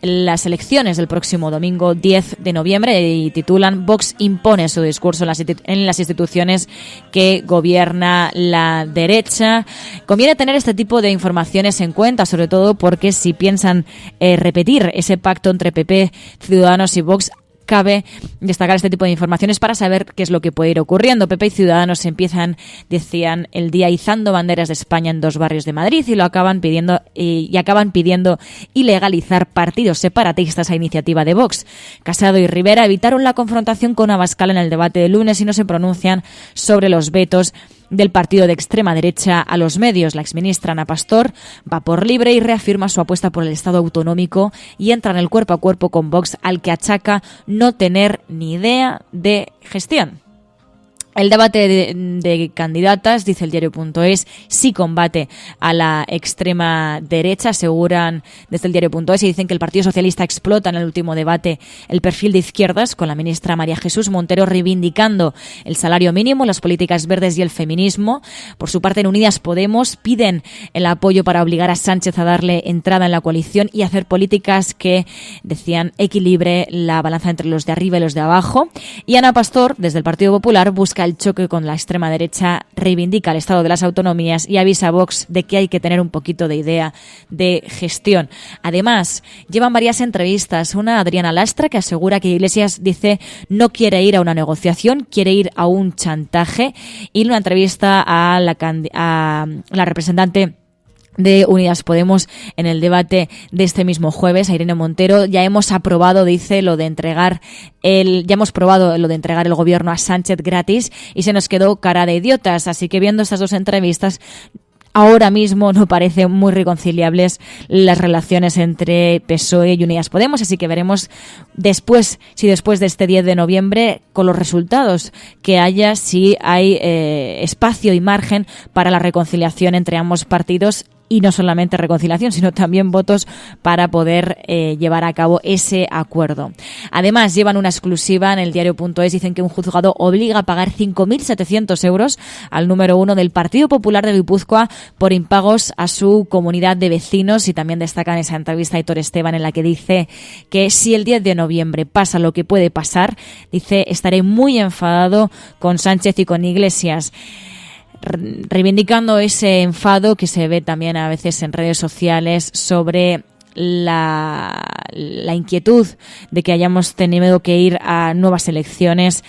las elecciones del próximo domingo 10 de noviembre y titulan Vox impone su discurso en las instituciones que gobierna la derecha. Conviene tener este tipo de informaciones en cuenta, sobre todo porque si piensan repetir ese pacto entre PP, Ciudadanos y Vox, cabe destacar este tipo de informaciones para saber qué es lo que puede ir ocurriendo. PP y Ciudadanos empiezan, decían, el día izando banderas de España en 2 barrios de Madrid y acaban pidiendo ilegalizar partidos separatistas a iniciativa de Vox. Casado y Rivera evitaron la confrontación con Abascal en el debate de lunes y no se pronuncian sobre los vetos del partido de extrema derecha a los medios. La exministra Ana Pastor va por libre y reafirma su apuesta por el Estado autonómico y entra en el cuerpo a cuerpo con Vox, al que achaca no tener ni idea de gestión. El debate de candidatas, dice el diario.es, sí combate a la extrema derecha, aseguran desde el diario.es, y dicen que el Partido Socialista explota en el último debate el perfil de izquierdas, con la ministra María Jesús Montero reivindicando el salario mínimo, las políticas verdes y el feminismo. Por su parte, en Unidas Podemos piden el apoyo para obligar a Sánchez a darle entrada en la coalición y hacer políticas que, decían, equilibre la balanza entre los de arriba y los de abajo. Y Ana Pastor, desde el Partido Popular, busca el choque con la extrema derecha, reivindica el estado de las autonomías y avisa a Vox de que hay que tener un poquito de idea de gestión. Además, llevan varias entrevistas. Una, Adriana Lastra, que asegura que Iglesias, dice, no quiere ir a una negociación, quiere ir a un chantaje. Y una entrevista a la representante de Unidas Podemos en el debate de este mismo jueves, a Irene Montero. Ya hemos probado, dice, lo de entregar el gobierno a Sánchez gratis y se nos quedó cara de idiotas. Así que viendo estas 2 entrevistas, ahora mismo no parecen muy reconciliables las relaciones entre PSOE y Unidas Podemos, así que veremos después de este 10 de noviembre, con los resultados que haya, si hay espacio y margen para la reconciliación entre ambos partidos. Y no solamente reconciliación, sino también votos para poder llevar a cabo ese acuerdo. Además, llevan una exclusiva en el diario.es. Dicen que un juzgado obliga a pagar 5.700 euros al número 1 del Partido Popular de Guipúzcoa por impagos a su comunidad de vecinos. Y también destacan esa entrevista a Aitor Esteban, en la que dice que si el 10 de noviembre pasa lo que puede pasar, dice, estaré muy enfadado con Sánchez y con Iglesias, reivindicando ese enfado que se ve también a veces en redes sociales sobre la inquietud de que hayamos tenido que ir a nuevas elecciones,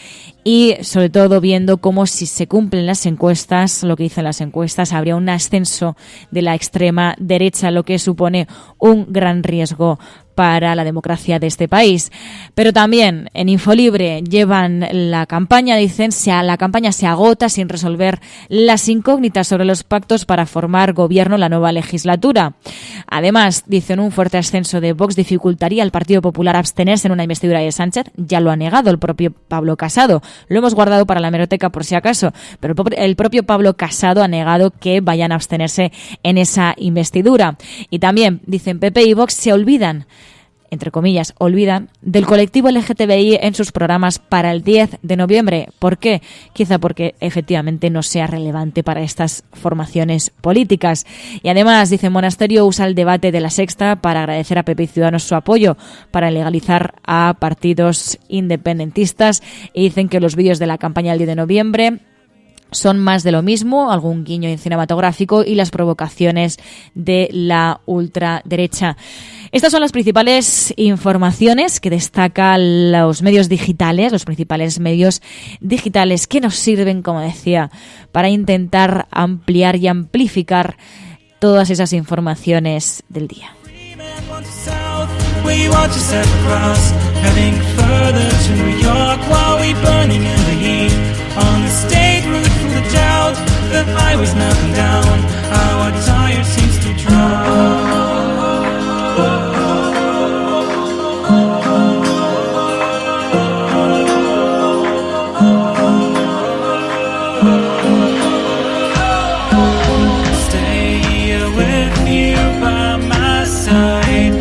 y sobre todo viendo cómo, si se cumplen las encuestas, lo que dicen las encuestas, habría un ascenso de la extrema derecha, lo que supone un gran riesgo para la democracia de este país. Pero también en Infolibre llevan la campaña, dicen, la campaña se agota sin resolver las incógnitas sobre los pactos para formar gobierno en la nueva legislatura. Además, dicen, un fuerte ascenso de Vox dificultaría al Partido Popular abstenerse en una investidura de Sánchez. Ya lo ha negado el propio Pablo Casado. Lo hemos guardado para la hemeroteca por si acaso, pero el propio Pablo Casado ha negado que vayan a abstenerse en esa investidura. Y también, dicen, PP y Vox se olvidan, entre comillas, del colectivo LGTBI en sus programas para el 10 de noviembre. ¿Por qué? Quizá porque efectivamente no sea relevante para estas formaciones políticas. Y además, dice, Monasterio usa el debate de La Sexta para agradecer a PP y Ciudadanos su apoyo para legalizar a partidos independentistas, y dicen que los vídeos de la campaña del 10 de noviembre son más de lo mismo, algún guiño cinematográfico y las provocaciones de la ultraderecha. Estas son las principales informaciones que destacan los medios digitales, los principales medios digitales que nos sirven, como decía, para intentar ampliar y amplificar todas esas informaciones del día. We watch yourself across, heading further to New York while we burning in the heat. On the state route through the drought, the highway's melting down. Our tire seems to drown. Stay here with you by my side.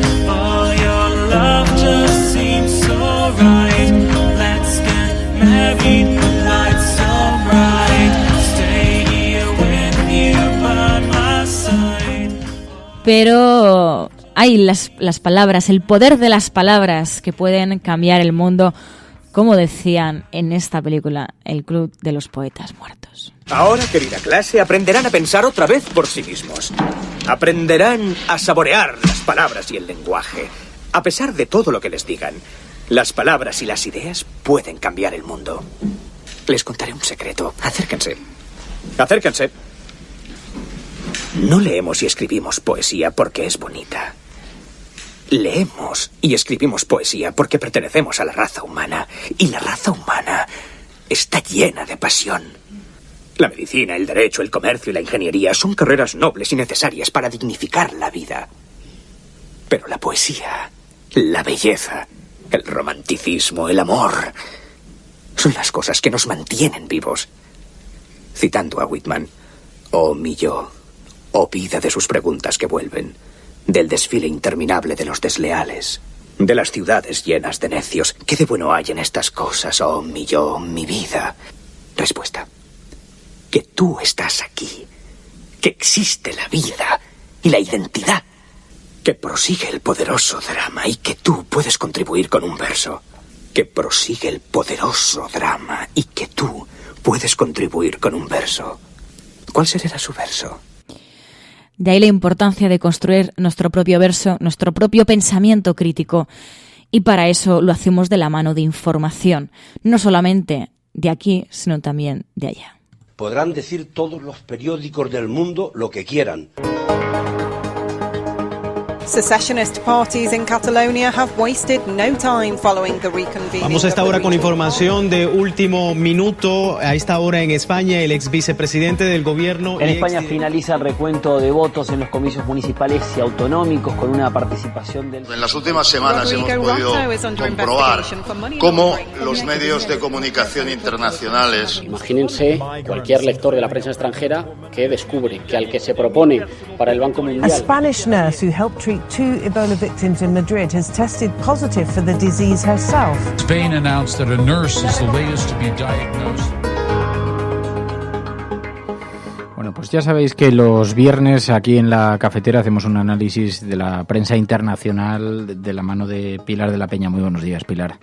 Pero hay las palabras, el poder de las palabras que pueden cambiar el mundo, como decían en esta película, El Club de los Poetas Muertos. Ahora, querida clase, aprenderán a pensar otra vez por sí mismos. Aprenderán a saborear las palabras y el lenguaje. A pesar de todo lo que les digan, las palabras y las ideas pueden cambiar el mundo. Les contaré un secreto. Acérquense. Acérquense. No leemos y escribimos poesía porque es bonita. Leemos y escribimos poesía porque pertenecemos a la raza humana. Y la raza humana está llena de pasión. La medicina, el derecho, el comercio y la ingeniería son carreras nobles y necesarias para dignificar la vida. Pero la poesía, la belleza, el romanticismo, el amor, son las cosas que nos mantienen vivos. Citando a Whitman, oh mi yo, oh vida de sus preguntas que vuelven, del desfile interminable de los desleales, de las ciudades llenas de necios. ¿Qué de bueno hay en estas cosas, oh mi yo, mi vida? Respuesta: que tú estás aquí, que existe la vida y la identidad, que prosigue el poderoso drama y que tú puedes contribuir con un verso. Que prosigue el poderoso drama y que tú puedes contribuir con un verso. ¿Cuál será su verso? De ahí la importancia de construir nuestro propio verso, nuestro propio pensamiento crítico. Y para eso lo hacemos de la mano de información, no solamente de aquí, sino también de allá. Podrán decir todos los periódicos del mundo lo que quieran. Secessionist parties in Catalonia have wasted no time following the reconvening. Vamos a esta hora con información de último minuto. A esta hora en España, el ex vicepresidente del gobierno... En España finaliza el recuento de votos en los comicios municipales y autonómicos con una participación del... En las últimas semanas hemos podido comprobar cómo los medios de comunicación internacionales... Imagínense cualquier lector de la prensa extranjera que descubre que al que se propone para el Banco Mundial... A Spanish nurse who helped treat 2 Ebola victims in Madrid has tested positive for the disease herself. Spain announced that a nurse is the latest to be diagnosed. Bueno, pues ya sabéis que los viernes aquí en la cafetera hacemos un análisis de la prensa internacional de la mano de Pilar de la Peña. Muy buenos días, Pilar.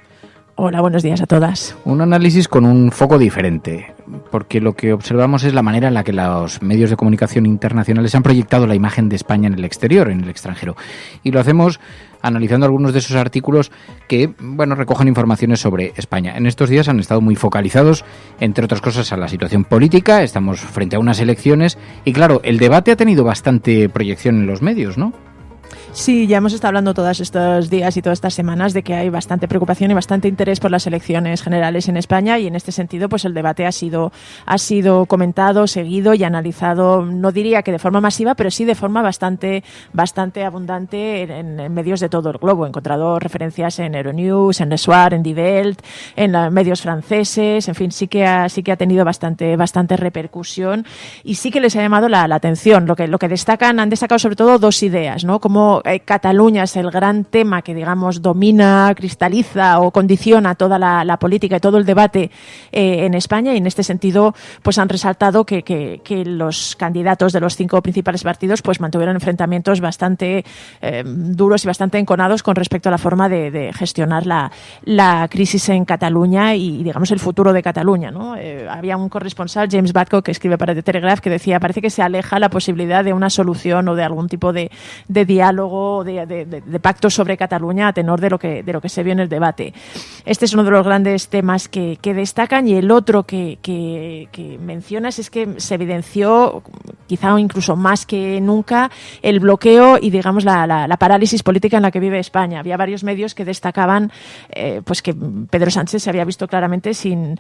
Hola, buenos días a todas. Un análisis con un foco diferente, porque lo que observamos es la manera en la que los medios de comunicación internacionales han proyectado la imagen de España en el exterior, en el extranjero. Y lo hacemos analizando algunos de esos artículos que, bueno, recogen informaciones sobre España. En estos días han estado muy focalizados, entre otras cosas, a la situación política. Estamos frente a unas elecciones y, claro, el debate ha tenido bastante proyección en los medios, ¿no? Sí, ya hemos estado hablando todos estos días y todas estas semanas de que hay bastante preocupación y bastante interés por las elecciones generales en España, y en este sentido pues el debate ha sido comentado, seguido y analizado, no diría que de forma masiva, pero sí de forma bastante abundante en medios de todo el globo. He encontrado referencias en Euronews, en Le Soir, en Die Welt, en medios franceses, en fin, sí que ha tenido bastante repercusión y sí que les ha llamado la atención. Lo que han destacado sobre todo 2 ideas, ¿no? Como Cataluña es el gran tema que, digamos, domina, cristaliza o condiciona toda la política y todo el debate en España, y en este sentido pues han resaltado que los candidatos de los 5 principales partidos pues mantuvieron enfrentamientos bastante duros y bastante enconados con respecto a la forma de gestionar la crisis en Cataluña y, digamos, el futuro de Cataluña, ¿no? Había un corresponsal, James Badcock, que escribe para The Telegraph, que decía: parece que se aleja la posibilidad de una solución o de algún tipo de diálogo, de pacto sobre Cataluña a tenor de lo que se vio en el debate. Este es uno de los grandes temas que destacan, y el otro que mencionas es que se evidenció, quizá incluso más que nunca, el bloqueo y, digamos, la parálisis política en la que vive España. Había varios medios que destacaban pues que Pedro Sánchez se había visto claramente sin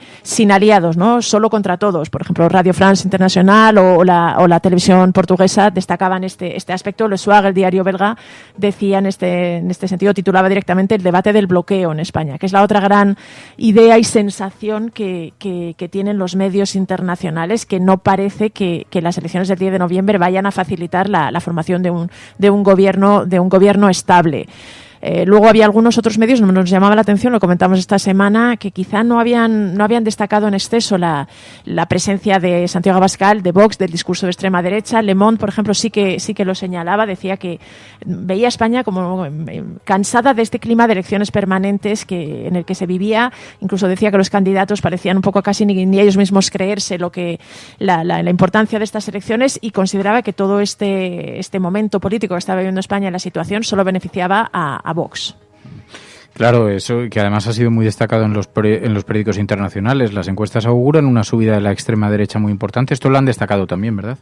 aliados, ¿no? Solo contra todos. Por ejemplo, Radio France Internacional o la televisión portuguesa destacaban este aspecto. Le Soir, el diario belga, decía en este sentido, titulaba directamente el debate del bloqueo en España, que es la otra gran idea y sensación que tienen los medios internacionales, que no parece que las elecciones del 10 de noviembre vayan a facilitar la formación de un gobierno estable. Luego había algunos otros medios, nos llamaba la atención, lo comentamos esta semana, que quizá no habían destacado en exceso la presencia de Santiago Abascal, de Vox, del discurso de extrema derecha. Le Monde, por ejemplo, sí que lo señalaba, decía que veía a España como cansada de este clima de elecciones permanentes en el que se vivía. Incluso decía que los candidatos parecían un poco casi ni ellos mismos creerse la importancia de estas elecciones, y consideraba que todo este momento político que estaba viviendo España, la situación, solo beneficiaba a a Vox. Claro, eso que además ha sido muy destacado en los periódicos internacionales. Las encuestas auguran una subida de la extrema derecha muy importante. Esto lo han destacado también, ¿verdad?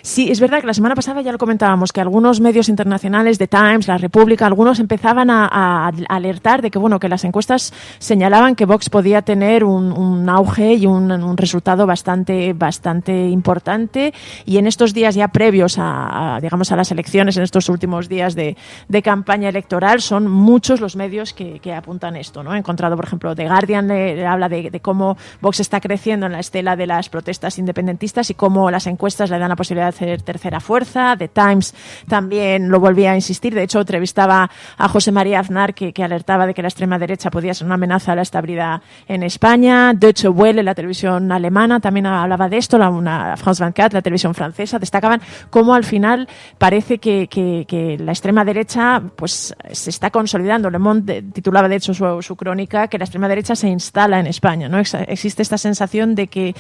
Sí, es verdad que la semana pasada ya lo comentábamos, que algunos medios internacionales, The Times, La República, algunos empezaban a alertar de que, bueno, que las encuestas señalaban que Vox podía tener un auge y un resultado bastante importante. Y en estos días ya previos a las elecciones, en estos últimos días de campaña electoral, son muchos los medios que apuntan esto, ¿no? He encontrado, por ejemplo, The Guardian le habla de cómo Vox está creciendo en la estela de las protestas independentistas y cómo las encuestas le dan la posibilidad de hacer tercera fuerza. The Times también lo volvía a insistir. De hecho, entrevistaba a José María Aznar, que alertaba de que la extrema derecha podía ser una amenaza a la estabilidad en España. Deutsche Welle, la televisión alemana, también hablaba de esto. France 24, la televisión francesa, destacaban cómo al final parece que la extrema derecha pues se está consolidando. Le Monde titulaba, de hecho, su crónica, que la extrema derecha se instala en España, ¿no? Existe esta sensación de que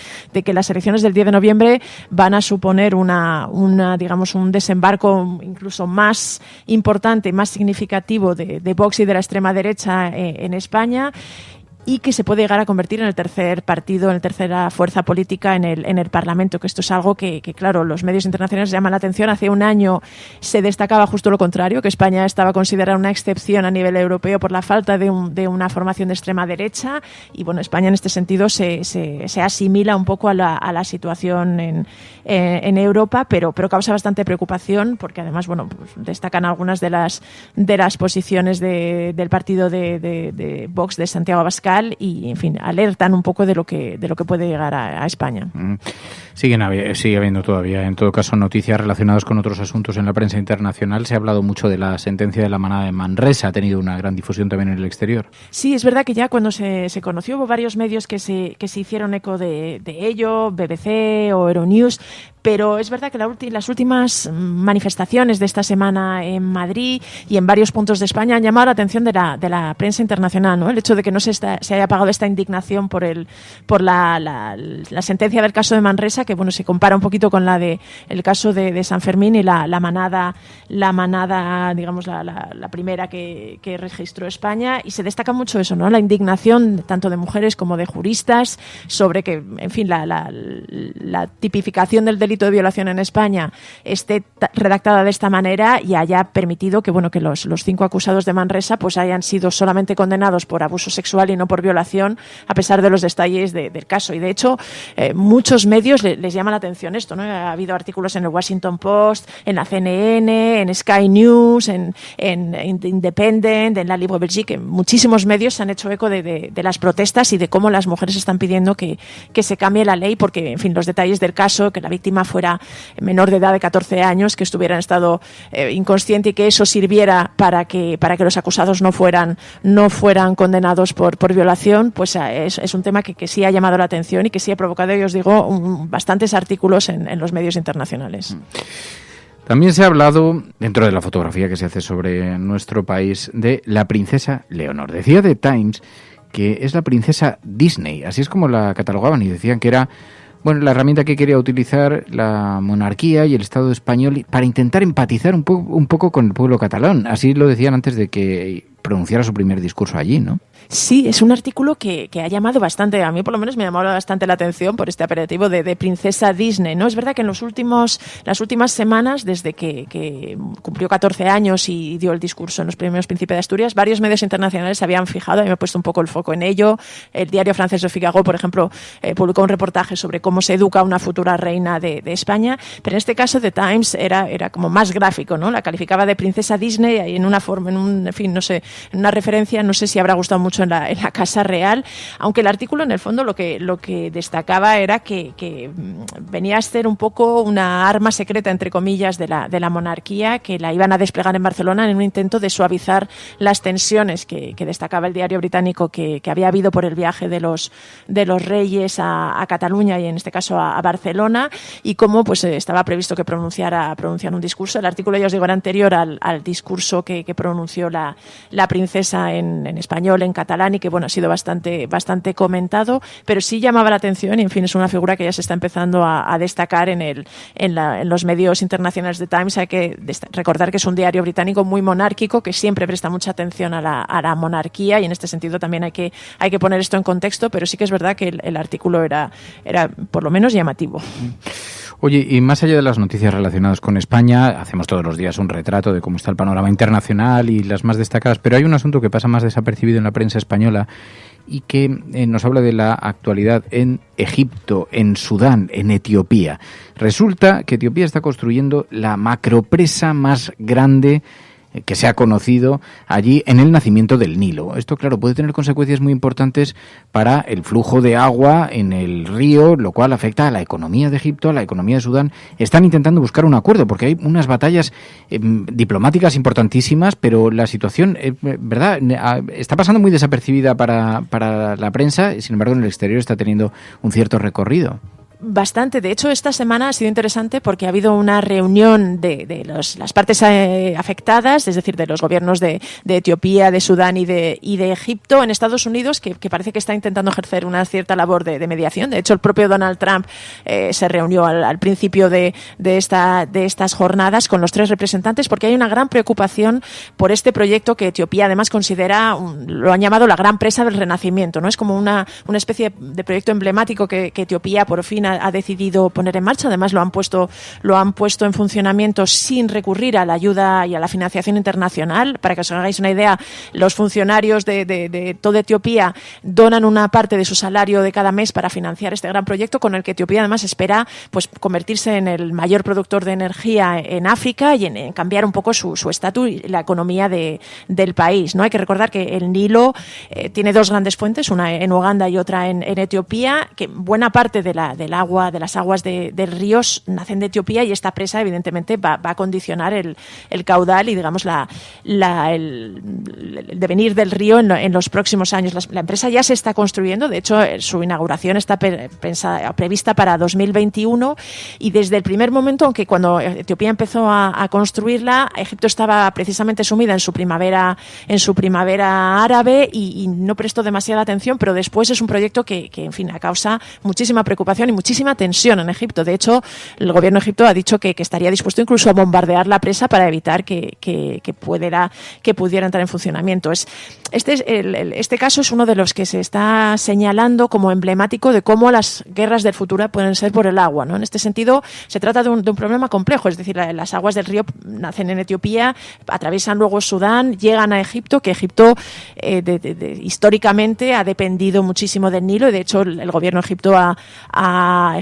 las elecciones del 10 de noviembre van a suponer un desembarco incluso más importante, más significativo de Vox y de la extrema derecha en España, y que se puede llegar a convertir en el tercer partido, en la tercera fuerza política en el Parlamento, que esto es algo que claro, los medios internacionales llaman la atención. Hace un año se destacaba justo lo contrario, que España estaba considerada una excepción a nivel europeo por la falta de una formación de extrema derecha, y bueno, España en este sentido se asimila un poco a la situación en Europa, pero causa bastante preocupación, porque además, bueno, pues destacan algunas de las posiciones del partido de Vox de Santiago Abascal, y en fin, alertan un poco de lo que puede llegar a España. Sigue habiendo todavía, en todo caso, noticias relacionadas con otros asuntos en la prensa internacional. Se ha hablado mucho de la sentencia de la manada de Manresa, ha tenido una gran difusión también en el exterior. Sí, es verdad que ya cuando se conoció hubo varios medios que se hicieron eco de ello, BBC o Euronews, pero es verdad que las últimas manifestaciones de esta semana en Madrid y en varios puntos de España han llamado la atención de la prensa internacional, ¿no? El hecho de que no se haya apagado esta indignación por la sentencia del caso de Manresa, que bueno, se compara un poquito con el caso de San Fermín y la manada, digamos, la primera que registró España, y se destaca mucho eso, ¿no? La indignación tanto de mujeres como de juristas sobre que, en fin, la tipificación del delito de violación en España esté redactada de esta manera y haya permitido que los 5 acusados de Manresa pues hayan sido solamente condenados por abuso sexual y no por violación, a pesar de los detalles del caso. Y de hecho, muchos medios les llama la atención esto, ¿no? Ha habido artículos en el Washington Post, en la CNN, en Sky News, en Independent, en La Libre Belgique. Muchísimos medios se han hecho eco de las protestas y de cómo las mujeres están pidiendo que se cambie la ley, porque, en fin, los detalles del caso, que la víctima fuera menor de edad de 14 años, que estuviera en estado inconsciente, y que eso sirviera para que los acusados no fueran condenados por violación, pues es un tema que sí ha llamado la atención y que sí ha provocado, yo os digo, bastantes artículos en los medios internacionales. También se ha hablado, dentro de la fotografía que se hace sobre nuestro país, de la princesa Leonor. Decía The Times que es la princesa Disney, así es como la catalogaban, y decían que era la herramienta que quería utilizar la monarquía y el Estado español para intentar empatizar un poco con el pueblo catalán. Así lo decían antes de que pronunciara su primer discurso allí, ¿no? Sí, es un artículo que ha llamado bastante, a mí por lo menos me ha llamado bastante la atención por este apelativo de princesa Disney, ¿no? Es verdad que en las últimas semanas, desde que cumplió 14 años y dio el discurso en los Premios Príncipe de Asturias, varios medios internacionales se habían fijado, y me he puesto un poco el foco en ello. El diario francés Le Figaro, por ejemplo, publicó un reportaje sobre cómo se educa a una futura reina de España, pero en este caso The Times era como más gráfico, ¿no? La calificaba de princesa Disney y en una forma, en una referencia, no sé si habrá gustado mucho en la Casa Real, aunque el artículo en el fondo lo que destacaba era que venía a ser un poco una arma secreta, entre comillas, de la monarquía, que la iban a desplegar en Barcelona en un intento de suavizar las tensiones que destacaba el diario británico que había habido por el viaje de los reyes a Cataluña, y en este caso a Barcelona, y cómo pues estaba previsto que pronunciara un discurso. El artículo, ya os digo, era anterior al discurso que pronunció la princesa en español, en catalán, catalán y que bueno ha sido bastante comentado, pero sí llamaba la atención y en fin es una figura que ya se está empezando a destacar en los medios internacionales de Times. Hay que recordar que es un diario británico muy monárquico que siempre presta mucha atención a la monarquía y en este sentido también hay que poner esto en contexto, pero sí que es verdad que el artículo era por lo menos llamativo. Oye, y más allá de las noticias relacionadas con España, hacemos todos los días un retrato de cómo está el panorama internacional y las más destacadas, pero hay un asunto que pasa más desapercibido en la prensa española y que nos habla de la actualidad en Egipto, en Sudán, en Etiopía. Resulta que Etiopía está construyendo la macropresa más grande que se ha conocido allí en el nacimiento del Nilo. Esto, claro, puede tener consecuencias muy importantes para el flujo de agua en el río, lo cual afecta a la economía de Egipto, a la economía de Sudán. Están intentando buscar un acuerdo porque hay unas batallas diplomáticas importantísimas, pero la situación, ¿verdad?, está pasando muy desapercibida para la prensa, sin embargo en el exterior está teniendo un cierto recorrido. Bastante. De hecho, esta semana ha sido interesante porque ha habido una reunión de las partes afectadas, es decir, de los gobiernos de Etiopía, de Sudán y de Egipto en Estados Unidos, que parece que está intentando ejercer una cierta labor de mediación. De hecho, el propio Donald Trump se reunió al principio de estas jornadas con los 3 representantes porque hay una gran preocupación por este proyecto que Etiopía además considera, lo han llamado la gran presa del Renacimiento, ¿no? Es como una especie de proyecto emblemático que Etiopía por fin ha decidido poner en marcha. Además lo han puesto en funcionamiento sin recurrir a la ayuda y a la financiación internacional. Para que os hagáis una idea, los funcionarios de toda Etiopía donan una parte de su salario de cada mes para financiar este gran proyecto con el que Etiopía además espera pues convertirse en el mayor productor de energía en África y en cambiar un poco su estatus y la economía del país, ¿no? Hay que recordar que el Nilo tiene 2 grandes fuentes, una en Uganda y otra en Etiopía, que buena parte de las aguas del río nacen de Etiopía y esta presa evidentemente va a condicionar el caudal y digamos el devenir del río en los próximos años. La empresa ya se está construyendo, de hecho su inauguración está prevista para 2021 y desde el primer momento, aunque cuando Etiopía empezó a construirla, Egipto estaba precisamente sumida en su primavera árabe y no prestó demasiada atención, pero después es un proyecto que en fin causa muchísima preocupación y muchísima tensión en Egipto. De hecho, el gobierno de Egipto ha dicho que estaría dispuesto incluso a bombardear la presa para evitar que pudiera entrar en funcionamiento. Este caso es uno de los que se está señalando como emblemático de cómo las guerras del futuro pueden ser por el agua, ¿no? En este sentido, se trata de un problema complejo, es decir, las aguas del río nacen en Etiopía, atraviesan luego Sudán, llegan a Egipto, que Egipto históricamente ha dependido muchísimo del Nilo y de hecho el gobierno egipcio ha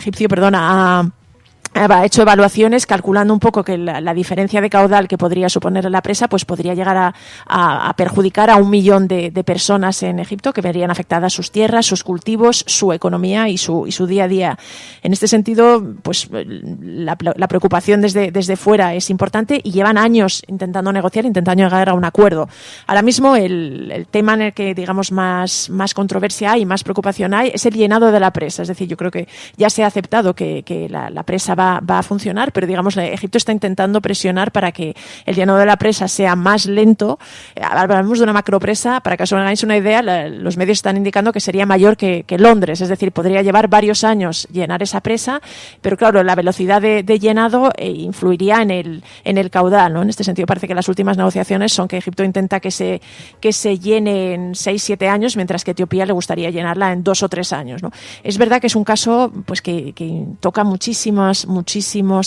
hecho evaluaciones calculando un poco que la diferencia de caudal que podría suponer la presa pues podría llegar a perjudicar a 1 millón de personas en Egipto, que verían afectadas sus tierras, sus cultivos, su economía y su día a día. En este sentido, pues la preocupación desde fuera es importante y llevan años intentando negociar, intentando llegar a un acuerdo. Ahora mismo el tema en el que digamos más controversia hay, más preocupación hay, es el llenado de la presa. Es decir, yo creo que ya se ha aceptado que la presa va a funcionar, pero digamos Egipto está intentando presionar para que el llenado de la presa sea más lento. Hablamos de una macropresa, para que os hagáis una idea, los medios están indicando que sería mayor que Londres, es decir, podría llevar varios años llenar esa presa, pero claro, la velocidad de llenado influiría en el caudal, ¿no? En este sentido parece que las últimas negociaciones son que Egipto intenta que se llene en 6-7 años, mientras que Etiopía le gustaría llenarla en 2 o 3 años, ¿no? Es verdad que es un caso pues que toca muchísimos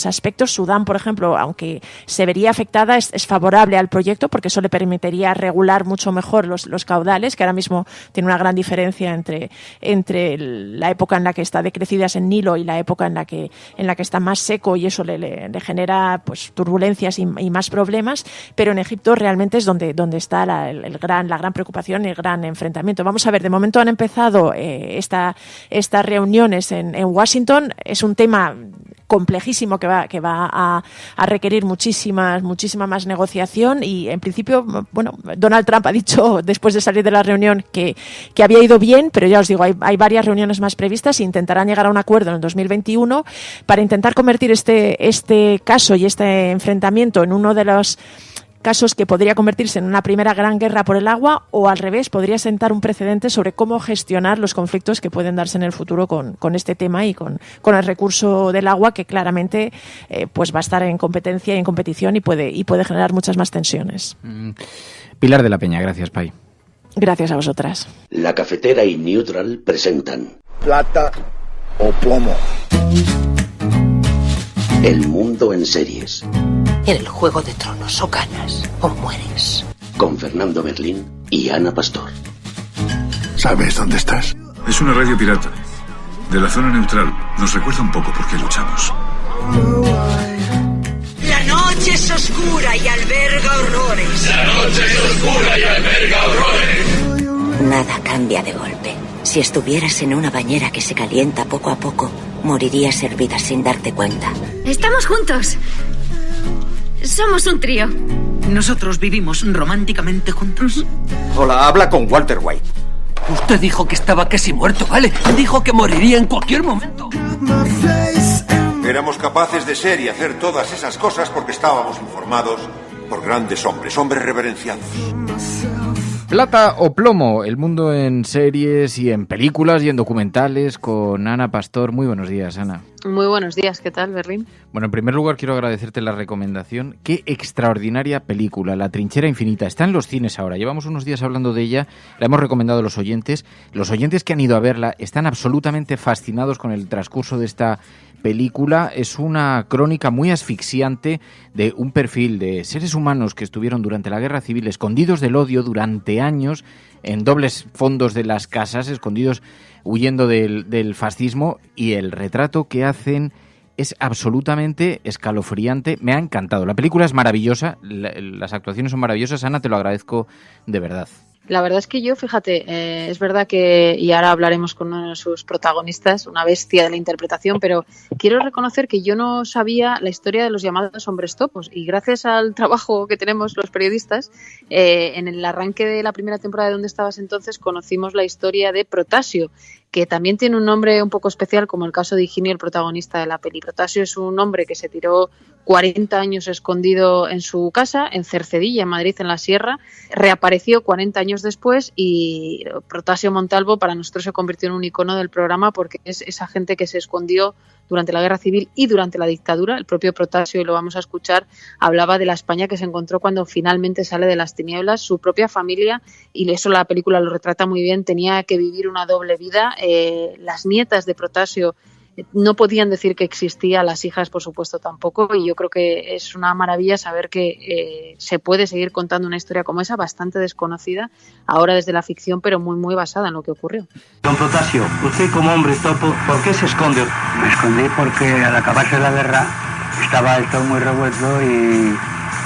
aspectos. Sudán, por ejemplo, aunque se vería afectada, es favorable al proyecto porque eso le permitiría regular mucho mejor los caudales, que ahora mismo tiene una gran diferencia entre la época en la que está decrecidas en Nilo y la época en la que está más seco, y eso le genera pues turbulencias y más problemas, pero en Egipto realmente es donde está la gran preocupación y el gran enfrentamiento. Vamos a ver, de momento han empezado estas reuniones en Washington. Es un tema complejísimo que va a requerir muchísima más negociación y en principio, bueno, Donald Trump ha dicho después de salir de la reunión que había ido bien, pero ya os digo, hay varias reuniones más previstas e intentarán llegar a un acuerdo en el 2021 para intentar convertir este caso y este enfrentamiento en uno de los casos que podría convertirse en una primera gran guerra por el agua, o al revés, podría sentar un precedente sobre cómo gestionar los conflictos que pueden darse en el futuro con este tema y con el recurso del agua, que claramente pues va a estar en competencia y en competición y puede generar muchas más tensiones. Pilar de la Peña, gracias, Pai. Gracias a vosotras. La Cafetera y Neutral presentan Plata o Plomo. El mundo en series. En el Juego de Tronos o ganas o mueres. Con Fernando Merlín y Ana Pastor. ¿Sabes dónde estás? Es una radio pirata. De la zona neutral. Nos recuerda un poco por qué luchamos. La noche es oscura y alberga horrores. La noche es oscura y alberga horrores. Nada cambia de golpe. Si estuvieras en una bañera que se calienta poco a poco, morirías hervida sin darte cuenta. Estamos juntos. Somos un trío. Nosotros vivimos románticamente juntos. Hola, habla con Walter White. Usted dijo que estaba casi muerto, ¿vale? Dijo que moriría en cualquier momento. Éramos capaces de ser y hacer todas esas cosas porque estábamos informados por grandes hombres reverenciados. Plata o Plomo, el mundo en series y en películas y en documentales con Ana Pastor. Muy buenos días, Ana. Muy buenos días, ¿qué tal, Berlín? Bueno, en primer lugar quiero agradecerte la recomendación. Qué extraordinaria película, La Trinchera Infinita. Está en los cines ahora, llevamos unos días hablando de ella, la hemos recomendado a los oyentes. Los oyentes que han ido a verla están absolutamente fascinados con el transcurso de esta película. Es una crónica muy asfixiante de un perfil de seres humanos que estuvieron durante la Guerra Civil escondidos del odio durante años en dobles fondos de las casas, escondidos huyendo del fascismo, y el retrato que hacen es absolutamente escalofriante. Me ha encantado. La película es maravillosa, las actuaciones son maravillosas. Ana, te lo agradezco de verdad. La verdad es que yo, fíjate, es verdad que, y ahora hablaremos con uno de sus protagonistas, una bestia de la interpretación, pero quiero reconocer que yo no sabía la historia de los llamados hombres topos, y gracias al trabajo que tenemos los periodistas, en el arranque de la primera temporada de ¿Dónde estabas entonces? Conocimos la historia de Protasio, que también tiene un nombre un poco especial, como el caso de Higinio, el protagonista de la peli. Protasio es un hombre que se tiró 40 años escondido en su casa, en Cercedilla, en Madrid, en la Sierra, reapareció 40 años después, y Protasio Montalvo para nosotros se convirtió en un icono del programa, porque es esa gente que se escondió durante la Guerra Civil y durante la dictadura. El propio Protasio, y lo vamos a escuchar, hablaba de la España que se encontró cuando finalmente sale de las tinieblas. Su propia familia, y eso la película lo retrata muy bien, tenía que vivir una doble vida. Las nietas de Protasio no podían decir que existía, las hijas por supuesto tampoco, y yo creo que es una maravilla saber que se puede seguir contando una historia como esa, bastante desconocida ahora desde la ficción, pero muy muy basada en lo que ocurrió. Don Protasio, usted como hombre topo, ¿por qué se esconde? Me escondí porque al acabarse la guerra estaba todo muy revuelto y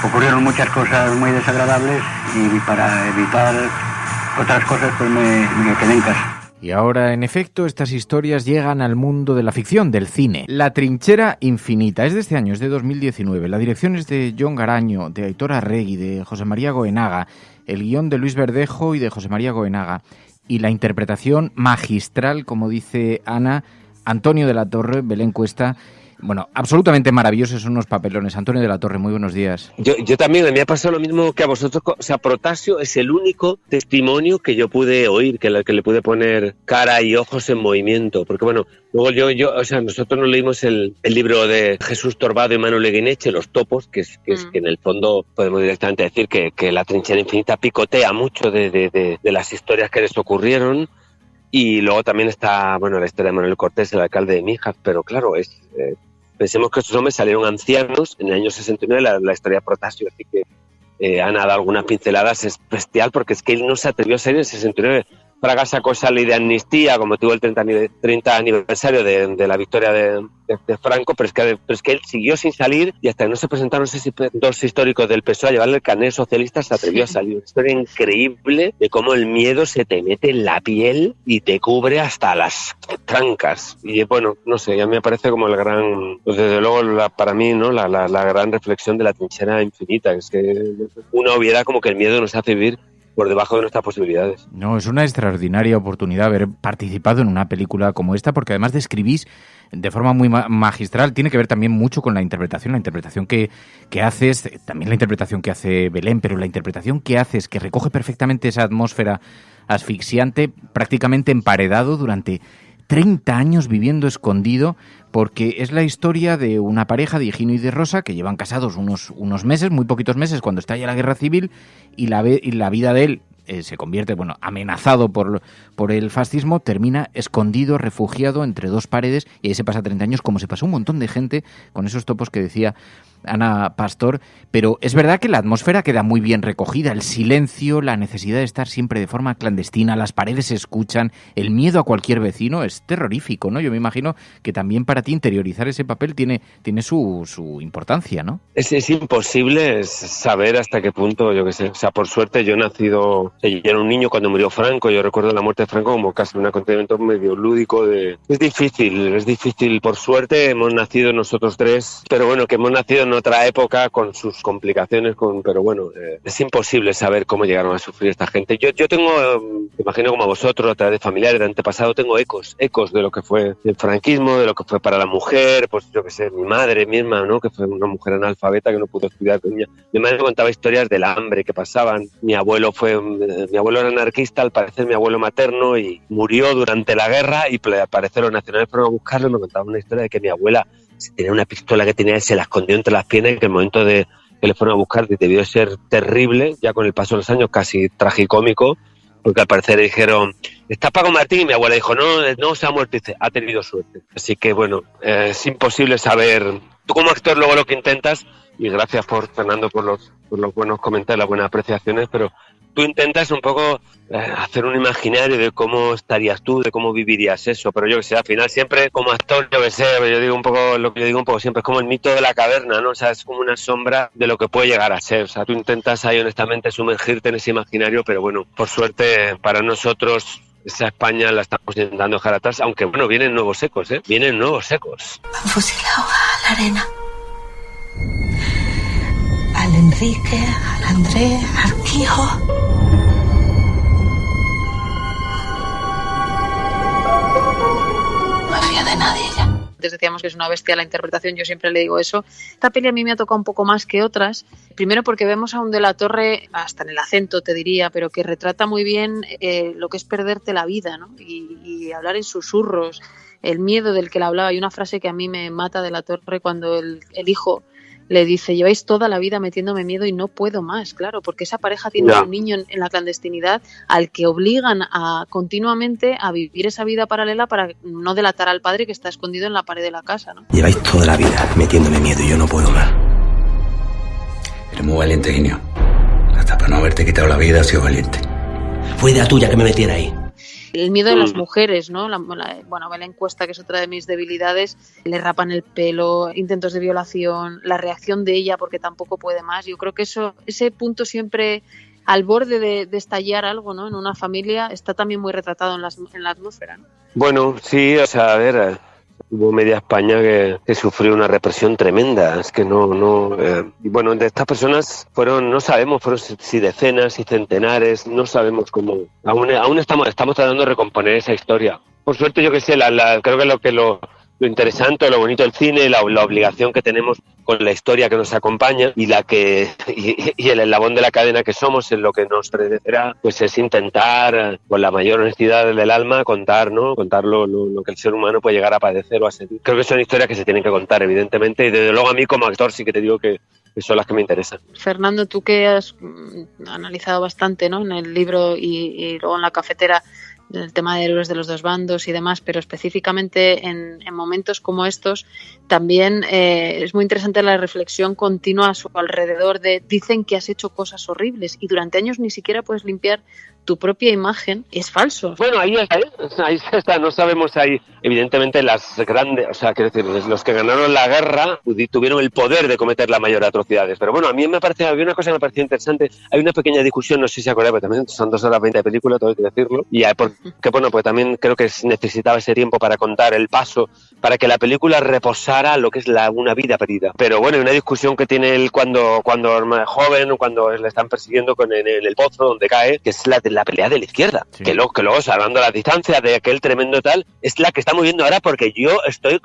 ocurrieron muchas cosas muy desagradables, y para evitar otras cosas pues me quedé en casa. Y ahora, en efecto, estas historias llegan al mundo de la ficción, del cine. La Trinchera Infinita es de este año, es de 2019. La dirección es de Jon Garaño, de Aitor Arregui, de José María Goenaga. El guión de Luis Verdejo y de José María Goenaga. Y la interpretación magistral, como dice Ana, Antonio de la Torre, Belén Cuesta. Bueno, absolutamente maravillosos, son unos papelones. Antonio de la Torre, muy buenos días. Yo también, me ha pasado lo mismo que a vosotros. O sea, Protasio es el único testimonio que yo pude oír, que le pude poner cara y ojos en movimiento. Porque bueno, luego o sea, nosotros nos leímos el libro de Jesús Torbado y Manuel Eguineche, Los Topos, que en el fondo podemos directamente decir que La Trinchera Infinita picotea mucho de las historias que les ocurrieron. Y luego también está, bueno, la historia de Manuel Cortés, el alcalde de Mijas, pero claro, pensemos que estos hombres salieron ancianos en el año 69, la historia de Protasio, así que han dado algunas pinceladas, es bestial, porque es que él no se atrevió a salir en el 69. Fraga sacó esa ley de amnistía, como tuvo el 30 aniversario de la victoria de Franco, pero es que él siguió sin salir, y hasta que no se presentaron esos dos históricos del PSOE a llevarle el carnet socialista, se atrevió a salir. Una historia increíble de cómo el miedo se te mete en la piel y te cubre hasta las trancas. Y bueno, no sé, ya me parece como el gran, pues desde luego para mí, ¿no? la gran reflexión de La Trinchera Infinita, es que una obviedad como que el miedo nos hace vivir por debajo de nuestras posibilidades. No, es una extraordinaria oportunidad haber participado en una película como esta, porque además describís de forma muy magistral. Tiene que ver también mucho con la interpretación que haces, también la interpretación que hace Belén, pero la interpretación que haces, que recoge perfectamente esa atmósfera asfixiante, prácticamente emparedado durante 30 años viviendo escondido, porque es la historia de una pareja de Higino y de Rosa que llevan casados unos meses, muy poquitos meses, cuando estalla la guerra civil y la vida de él se convierte, amenazado por el fascismo, termina escondido, refugiado entre dos paredes, y ahí se pasa 30 años, como se pasó un montón de gente con esos topos que decía Ana Pastor. Pero es verdad que la atmósfera queda muy bien recogida, el silencio, la necesidad de estar siempre de forma clandestina, las paredes se escuchan, el miedo a cualquier vecino es terrorífico, ¿no? Yo me imagino que también para ti interiorizar ese papel tiene su importancia, ¿no? Es imposible saber hasta qué punto, yo qué sé, o sea, por suerte yo he nacido, yo era un niño cuando murió Franco, yo recuerdo la muerte de Franco como casi un acontecimiento medio lúdico. Es difícil, por suerte hemos nacido nosotros tres, pero bueno, que hemos nacido en otra época con sus complicaciones, pero bueno, es imposible saber cómo llegaron a sufrir esta gente. Yo tengo, me imagino como a vosotros, a través de familiares de antepasado, tengo ecos de lo que fue el franquismo, de lo que fue para la mujer, pues yo qué sé, mi madre misma, ¿no? Que fue una mujer analfabeta que no pudo estudiar. Mi madre me contaba historias del hambre que pasaban. Mi abuelo era anarquista, al parecer mi abuelo materno, y murió durante la guerra, y al parecer los nacionales fueron a buscarlo y me contaban una historia de que mi abuela tenía una pistola que tenía, se la escondió entre las piernas, y que el momento de que le fueron a buscar debió ser terrible, ya con el paso de los años casi tragicómico, porque al parecer le dijeron, ¿estás Paco Martín? Y mi abuela dijo, no se ha muerto, y dice, ha tenido suerte. Así que bueno, es imposible saber. Tú como actor luego lo que intentas, y gracias Fernando por los buenos comentarios, las buenas apreciaciones, pero tú intentas un poco hacer un imaginario de cómo estarías tú, de cómo vivirías eso, pero yo que sé, al final siempre como actor, yo que sé, yo digo un poco lo que yo digo un poco siempre, es como el mito de la caverna, ¿no? O sea, es como una sombra de lo que puede llegar a ser. O sea, tú intentas ahí honestamente sumergirte en ese imaginario, pero bueno, por suerte para nosotros esa España la estamos intentando dejar atrás, aunque bueno, vienen nuevos ecos, vienen nuevos ecos. Han fusilado a la Arena, al Enrique, al André, al Quijo. No me fío de nadie ya. Antes decíamos que es una bestia la interpretación, yo siempre le digo eso. Esta peli a mí me ha tocado un poco más que otras, primero porque vemos a un De la Torre, hasta en el acento te diría, pero que retrata muy bien lo que es perderte la vida, ¿no? Y hablar en susurros, el miedo del que le hablaba. Hay una frase que a mí me mata De la Torre cuando el hijo le dice, lleváis toda la vida metiéndome miedo y no puedo más, claro, porque esa pareja tiene un niño en la clandestinidad al que obligan a continuamente a vivir esa vida paralela para no delatar al padre que está escondido en la pared de la casa, ¿no? Lleváis toda la vida metiéndome miedo y yo no puedo más. Eres muy valiente, Ginio. Hasta para no haberte quitado la vida has sido valiente. Fue idea tuya que me metiera ahí. El miedo de las mujeres, ¿no? Bueno, ve la encuesta, que es otra de mis debilidades, le rapan el pelo, intentos de violación, la reacción de ella porque tampoco puede más. Yo creo que ese punto siempre al borde de estallar algo, ¿no? En una familia está también muy retratado en la atmósfera, ¿no? Bueno, sí, o sea, a ver, hubo media España que sufrió una represión tremenda. Es que bueno, de estas personas no sabemos, fueron si decenas, si centenares, no sabemos cómo. Aún estamos tratando de recomponer esa historia. Por suerte, yo que sé, creo que lo interesante, lo bonito del cine, la obligación que tenemos con la historia que nos acompaña y el eslabón de la cadena que somos, en lo que nos precederá, pues es intentar, con la mayor honestidad del alma, contar lo que el ser humano puede llegar a padecer o a sentir. Creo que son historias que se tienen que contar, evidentemente, y desde luego a mí como actor sí que te digo que son las que me interesan. Fernando, tú que has analizado bastante, ¿no? En el libro y luego en la cafetera, el tema de héroes de los dos bandos y demás, pero específicamente en momentos como estos también es muy interesante la reflexión continua a su alrededor dicen que has hecho cosas horribles y durante años ni siquiera puedes limpiar tu propia imagen. Es falso. Bueno, ahí está, no sabemos ahí. Evidentemente las grandes, o sea, quiero decir, los que ganaron la guerra tuvieron el poder de cometer las mayores atrocidades, pero bueno, a mí había una cosa que me pareció interesante. Hay una pequeña discusión, no sé si acordáis, pero también son 2 horas 20 de película, tengo que decirlo, y porque bueno, pues también creo que necesitaba ese tiempo para contar el paso, para que la película reposara lo que es una vida perdida. Pero bueno, hay una discusión que tiene él cuando es joven o cuando le están persiguiendo en el pozo donde cae, que es la la pelea de la izquierda, que luego salvando las distancias de aquel tremendo tal, es la que estamos viendo ahora, porque yo estoy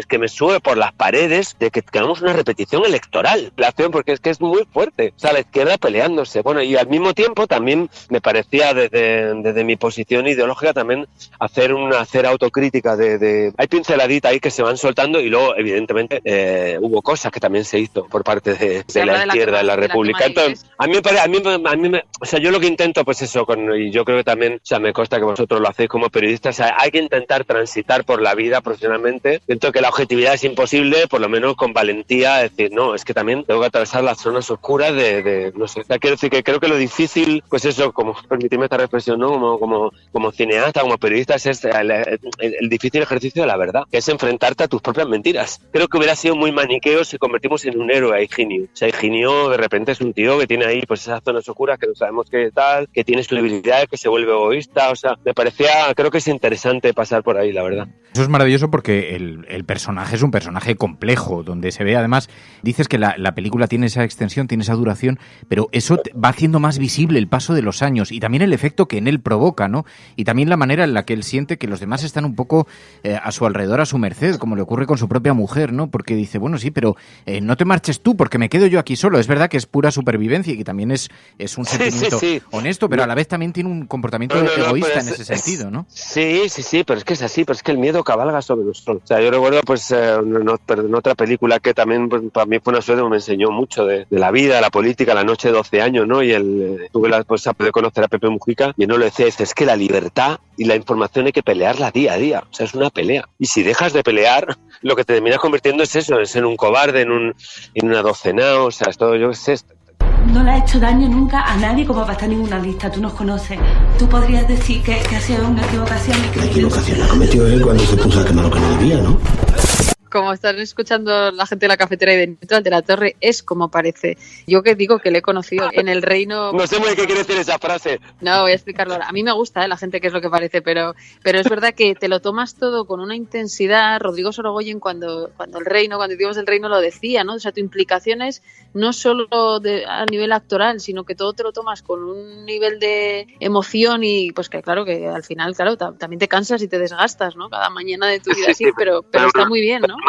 que me sube por las paredes de que tenemos una repetición electoral, la acción, porque es que es muy fuerte, o sea, la izquierda peleándose, bueno, y al mismo tiempo también me parecía desde mi posición ideológica también hacer autocrítica hay pinceladitas ahí que se van soltando, y luego evidentemente hubo cosas que también se hizo por parte de la izquierda en la República. Entonces, a mí o sea, yo lo que intento, pues eso, y yo creo que también, o sea, me consta que vosotros lo hacéis como periodistas, o sea, hay que intentar transitar por la vida profesionalmente, dentro de que la objetividad es imposible, por lo menos con valentía, decir, no, es que también tengo que atravesar las zonas oscuras no sé, o sea, quiero decir que creo que lo difícil, pues eso, como permitirme esta reflexión, ¿no? Como cineasta, como periodista, es el difícil ejercicio de la verdad, que es enfrentarte a tus propias mentiras. Creo que hubiera sido muy maniqueo si convertimos en un héroe a Higinio. O sea, Higinio de repente es un tío que tiene ahí pues esas zonas oscuras que no sabemos qué tal, que tiene su debilidad, que se vuelve egoísta, o sea, creo que es interesante pasar por ahí, la verdad. Eso es maravilloso porque el personaje es un personaje complejo, donde se ve, además, dices que la película tiene esa extensión, tiene esa duración, pero eso va haciendo más visible el paso de los años y también el efecto que en él provoca, ¿no? Y también la manera en la que él siente que los demás están un poco a su alrededor, a su merced, como le ocurre con su propia mujer, ¿no? Porque dice, bueno, sí, pero no te marches tú porque me quedo yo aquí solo. Es verdad que es pura supervivencia y que también es un sentimiento honesto, pero a la vez también tiene un comportamiento egoísta en ese sentido, ¿no? Sí, pero es que es así, pero es que el miedo cabalga sobre nosotros. O sea, yo recuerdo pues en otra película que también pues, para mí fue una suerte, me enseñó mucho de la vida, de la política, La noche de 12 años, ¿no? Y tuve la posibilidad de conocer a Pepe Mujica y él no lo decía, es que la libertad y la información hay que pelearla día a día, o sea, es una pelea. Y si dejas de pelear, lo que te terminas convirtiendo es eso, es en un cobarde, en un adocenado, o sea, es todo, yo qué sé. No le ha hecho daño nunca a nadie como para estar en ninguna lista. Tú nos conoces. Tú podrías decir que ha sido una equivocación. La equivocación la cometió él cuando se puso a quemar lo que no debía, ¿no? Como están escuchando la gente de la cafetera y de Neutral, de la Torre es como parece. Yo que digo que le he conocido en el reino... No sé muy bien qué quiere decir esa frase. No, voy a explicarlo ahora. A mí me gusta la gente que es lo que parece, pero es verdad que te lo tomas todo con una intensidad. Rodrigo Sorogoyen cuando hicimos el reino lo decía, ¿no? O sea, tu implicación es no solo a nivel actoral, sino que todo te lo tomas con un nivel de emoción y pues que claro, que al final, claro, también te cansas y te desgastas, ¿no? Cada mañana de tu vida así, pero está muy bien, ¿no?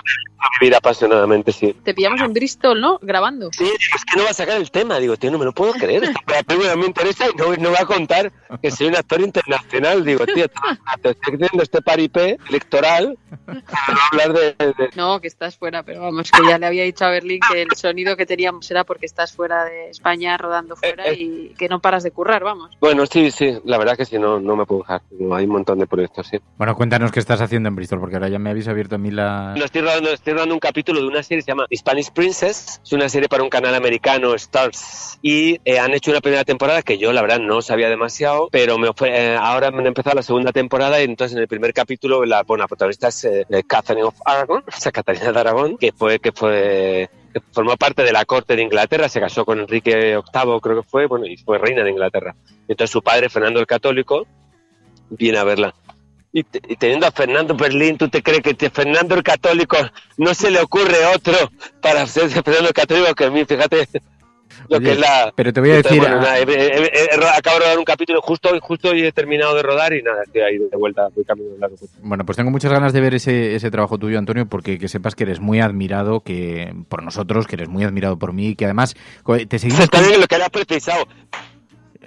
Vivir apasionadamente, sí. Te pillamos en Bristol, ¿no? Grabando. Sí, es que no va a sacar el tema. Digo, tío, no me lo puedo creer. La película me interesa y no va a contar que soy un actor internacional. Digo, tío, te estoy haciendo este paripé electoral para no hablar de... No, que estás fuera, pero vamos, que ya le había dicho a Berlín que el sonido que teníamos era porque estás fuera de España, rodando fuera y que no paras de currar, vamos. Bueno, sí, la verdad que sí, no me puedo dejar. Hay un montón de proyectos, sí. Bueno, cuéntanos qué estás haciendo en Bristol, porque ahora ya me habéis abierto a mí la... Estoy rodando un capítulo de una serie que se llama Spanish Princess. Es una serie para un canal americano, Stars. Y han hecho una primera temporada que yo, la verdad, no sabía demasiado, pero ahora me han empezado la segunda temporada y entonces en el primer capítulo la protagonista es Catherine of Aragon, o sea, Catalina de Aragón, que formó parte de la corte de Inglaterra, se casó con Enrique VIII, creo que fue, bueno, y fue reina de Inglaterra. Y entonces su padre, Fernando el Católico, viene a verla. Y teniendo a Fernando Berlín, ¿tú te crees que Fernando el Católico no se le ocurre otro para ser Fernando el Católico que a mí? Fíjate lo que es la... Pero te voy a decir... Bueno, acabo de rodar un capítulo justo y he terminado de rodar y nada, estoy ahí de vuelta, voy camino largo. Bueno, pues tengo muchas ganas de ver ese trabajo tuyo, Antonio, porque que sepas que eres muy admirado por nosotros, que eres muy admirado por mí, que además te seguimos... Está bien lo que le has precisado.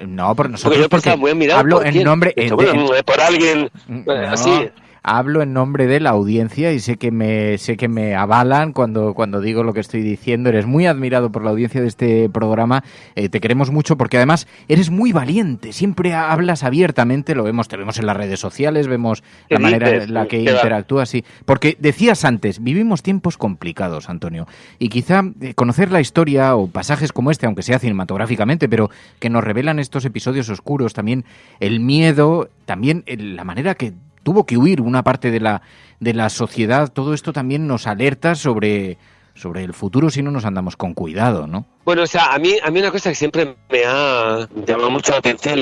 No, por nosotros, porque muy hablo en nombre... por alguien así... Hablo en nombre de la audiencia y sé que me avalan cuando digo lo que estoy diciendo. Eres muy admirado por la audiencia de este programa. Te queremos mucho porque además eres muy valiente. Siempre hablas abiertamente, te vemos en las redes sociales, vemos la manera en la que interactúas. Sí. Porque decías antes, vivimos tiempos complicados, Antonio. Y quizá conocer la historia o pasajes como este, aunque sea cinematográficamente, pero que nos revelan estos episodios oscuros, también el miedo, también la manera que tuvo que huir una parte de la sociedad. Todo esto también nos alerta sobre el futuro si no nos andamos con cuidado, ¿no? Bueno, o sea, a mí una cosa que siempre me ha llamado mucho la atención,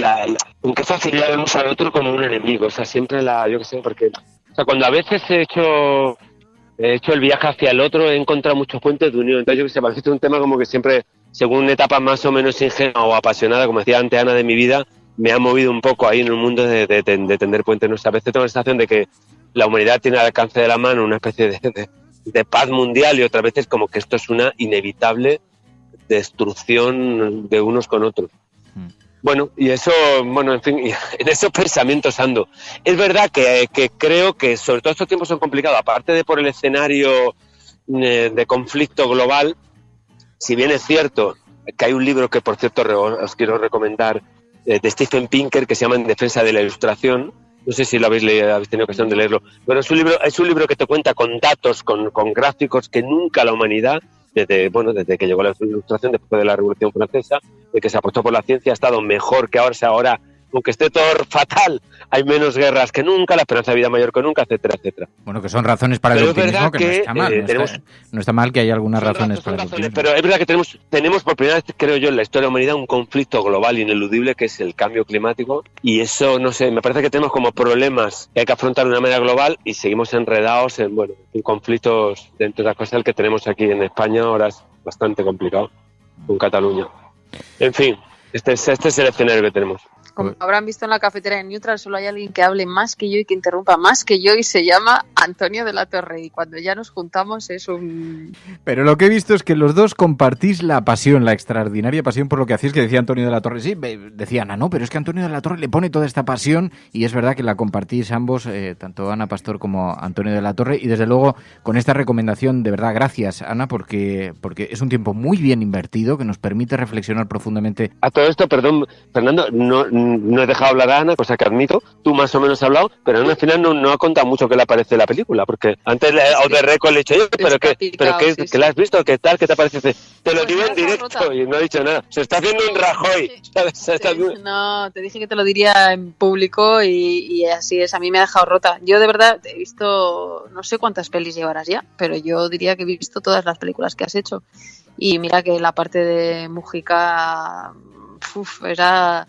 con qué facilidad vemos al otro como un enemigo. O sea, siempre yo qué sé, porque... O sea, cuando a veces he hecho el viaje hacia el otro, he encontrado muchos puentes de unión. Entonces, yo qué sé, parece un tema como que siempre, según etapas más o menos ingenua o apasionada, como decía antes Ana, de mi vida, me ha movido un poco ahí en un mundo de tender puentes. ¿No? A veces tengo la sensación de que la humanidad tiene al alcance de la mano una especie de paz mundial y otras veces como que esto es una inevitable destrucción de unos con otros. Bueno, y eso, bueno, en fin, en esos pensamientos ando. Es verdad que creo que sobre todo estos tiempos son complicados, aparte de por el escenario de conflicto global, si bien es cierto que hay un libro que, por cierto, os quiero recomendar, de Steven Pinker, que se llama En defensa de la ilustración. No sé si lo habéis leído, habéis tenido ocasión de leerlo, pero es un libro que te cuenta con datos, con gráficos que nunca la humanidad, desde que llegó la ilustración después de la Revolución Francesa, de que se apostó por la ciencia, ha estado mejor que ahora, aunque esté todo fatal, hay menos guerras que nunca, la esperanza de vida mayor que nunca, etcétera, etcétera. Bueno, que son razones para el optimismo, que no está mal. No está mal que haya algunas razones para el optimismo. Pero es verdad que tenemos por primera vez, creo yo, en la historia de la humanidad un conflicto global ineludible que es el cambio climático, y eso, no sé, me parece que tenemos como problemas que hay que afrontar de una manera global y seguimos enredados en conflictos, entre otras cosas, el que tenemos aquí en España ahora es bastante complicado, con Cataluña. En fin, este es el escenario que tenemos. Como habrán visto en la cafetera de Neutral, solo hay alguien que hable más que yo y que interrumpa más que yo, y se llama Antonio de la Torre, y cuando ya nos juntamos es un... Pero lo que he visto es que los dos compartís la pasión, la extraordinaria pasión por lo que hacéis, que decía Antonio de la Torre. Sí, decía Ana, no, pero es que Antonio de la Torre le pone toda esta pasión, y es verdad que la compartís ambos, tanto Ana Pastor como Antonio de la Torre, y desde luego con esta recomendación, de verdad, gracias, Ana, porque es un tiempo muy bien invertido, que nos permite reflexionar profundamente. A todo esto, perdón, Fernando, no he dejado hablar a Ana, cosa que admito. Tú más o menos has hablado, pero Ana al final no ha contado mucho qué le parece la película, porque antes de récord le he dicho, ¿qué la has visto? ¿Qué tal? ¿Qué te parece? Te lo digo en directo y no ha dicho nada. Se está haciendo un Rajoy. No, te dije que te lo diría en público y así es. A mí me ha dejado rota. Yo de verdad he visto, no sé cuántas pelis llevarás ya, pero yo diría que he visto todas las películas que has hecho. Y mira que la parte de Mújica era...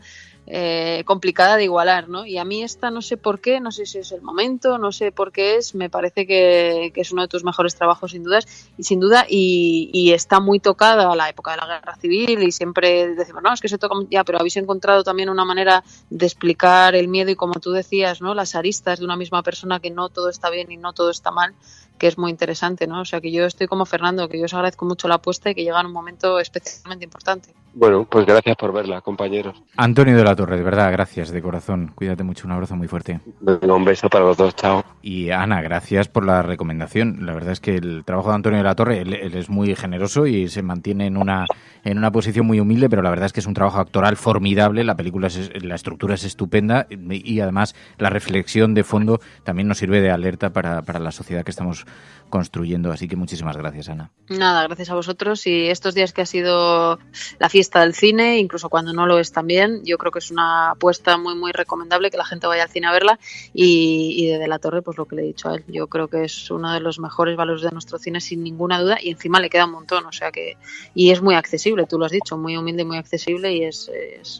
complicada de igualar, ¿no? Y a mí esta no sé por qué, no sé si es el momento, no sé por qué es, me parece que es uno de tus mejores trabajos sin duda, y está muy tocada a la época de la Guerra Civil, y siempre decimos, no, es que se toca ya, pero habéis encontrado también una manera de explicar el miedo y, como tú decías, ¿no?, las aristas de una misma persona, que no todo está bien y no todo está mal, que es muy interesante, ¿no? O sea, que yo estoy como Fernando, que yo os agradezco mucho la apuesta y que llega en un momento especialmente importante. Bueno, pues gracias por verla, compañeros. Antonio de la Torre, de verdad, gracias de corazón. Cuídate mucho, un abrazo muy fuerte. Un beso para los dos, chao. Y Ana, gracias por la recomendación. La verdad es que el trabajo de Antonio de la Torre, él es muy generoso y se mantiene en una posición muy humilde, pero la verdad es que es un trabajo actoral formidable. La película, la estructura es estupenda y además la reflexión de fondo también nos sirve de alerta para la sociedad que estamos construyendo. Así que muchísimas gracias, Ana. Nada, gracias a vosotros, y estos días que ha sido la fiesta del cine, incluso cuando no lo es también, yo creo que es una apuesta muy muy recomendable que la gente vaya al cine a verla, y de la Torre, pues lo que le he dicho a él, yo creo que es uno de los mejores valores de nuestro cine sin ninguna duda, y encima le queda un montón, o sea que, y es muy accesible, tú lo has dicho, muy humilde, muy accesible, y es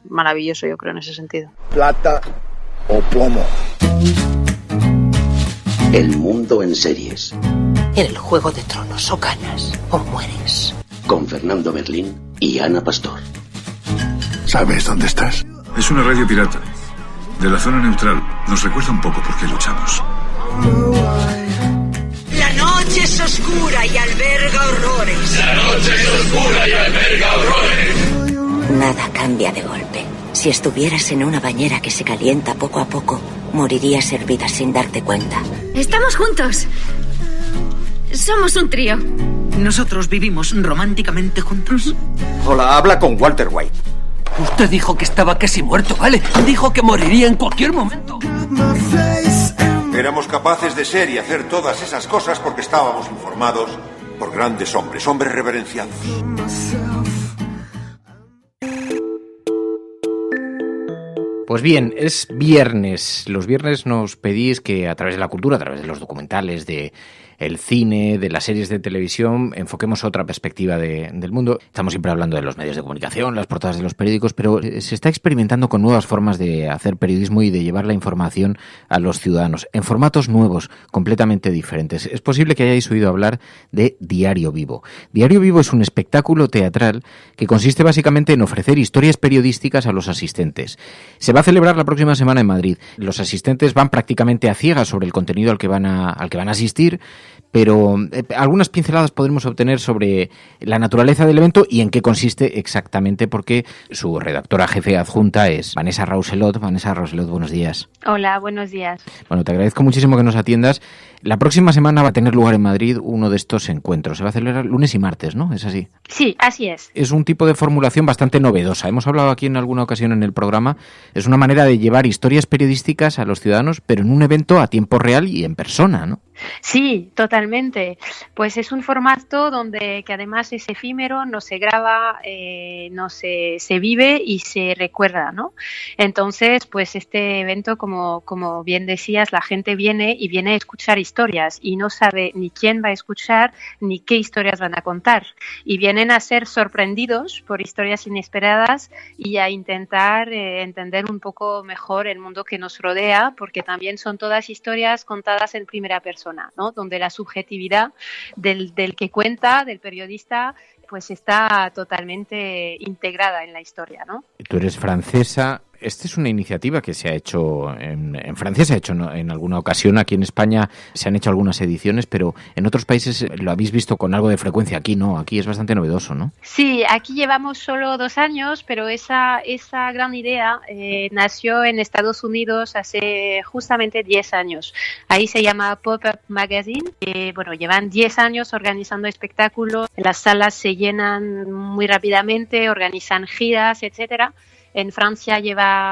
maravilloso, yo creo, en ese sentido. Plata o plomo. El mundo en series. En el Juego de Tronos, o ganas o mueres. Con Fernando Merlín y Ana Pastor. ¿Sabes dónde estás? Es una radio pirata. De la zona neutral. Nos recuerda un poco por qué luchamos. La noche es oscura y alberga horrores. La noche es oscura y alberga horrores. Nada cambia de golpe. Si estuvieras en una bañera que se calienta poco a poco, morirías hervida sin darte cuenta. Estamos juntos. Somos un trío. ¿Nosotros vivimos románticamente juntos? Hola, habla con Walter White. Usted dijo que estaba casi muerto, ¿vale? Dijo que moriría en cualquier momento. Éramos capaces de ser y hacer todas esas cosas porque estábamos informados por grandes hombres reverenciados. Pues bien, es viernes. Los viernes nos pedís que a través de la cultura, a través de los documentales, de el cine, de las series de televisión, enfoquemos otra perspectiva del mundo. Estamos siempre hablando de los medios de comunicación, las portadas de los periódicos, pero se está experimentando con nuevas formas de hacer periodismo y de llevar la información a los ciudadanos, en formatos nuevos, completamente diferentes. Es posible que hayáis oído hablar de Diario Vivo. Diario Vivo es un espectáculo teatral que consiste básicamente en ofrecer historias periodísticas a los asistentes. Se va a celebrar la próxima semana en Madrid. Los asistentes van prácticamente a ciegas sobre el contenido al que van a asistir, pero algunas pinceladas podremos obtener sobre la naturaleza del evento y en qué consiste exactamente, porque su redactora jefe adjunta es Vanessa Rousselot. Vanessa Rousselot, buenos días. Hola, buenos días. Bueno, te agradezco muchísimo que nos atiendas. La próxima semana va a tener lugar en Madrid uno de estos encuentros. Se va a celebrar lunes y martes, ¿no? ¿Es así? Sí, así es. Es un tipo de formulación bastante novedosa. Hemos hablado aquí en alguna ocasión en el programa. Es una manera de llevar historias periodísticas a los ciudadanos, pero en un evento a tiempo real y en persona, ¿no? Sí, totalmente. Pues es un formato que además es efímero, no se graba, no se vive y se recuerda, ¿no? Entonces, pues este evento, como bien decías, la gente viene a escuchar historias y no sabe ni quién va a escuchar ni qué historias van a contar. Y vienen a ser sorprendidos por historias inesperadas y a intentar entender un poco mejor el mundo que nos rodea, porque también son todas historias contadas en primera persona, ¿no? Donde la subjetividad del que cuenta, del periodista, pues está totalmente integrada en la historia, ¿no? Tú eres francesa. Esta es una iniciativa que se ha hecho en Francia, se ha hecho en alguna ocasión. Aquí en España se han hecho algunas ediciones, pero en otros países lo habéis visto con algo de frecuencia. Aquí no, aquí es bastante novedoso, ¿no? Sí, aquí llevamos solo 2 años, pero esa gran idea nació en Estados Unidos hace justamente 10 años. Ahí se llama Pop-Up Magazine. Llevan 10 años organizando espectáculos. Las salas se llenan muy rápidamente, organizan giras, etcétera. En Francia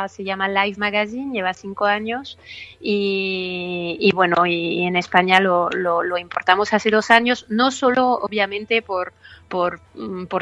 se llama Live Magazine, lleva 5 años y en España lo importamos hace 2 años, no solo obviamente por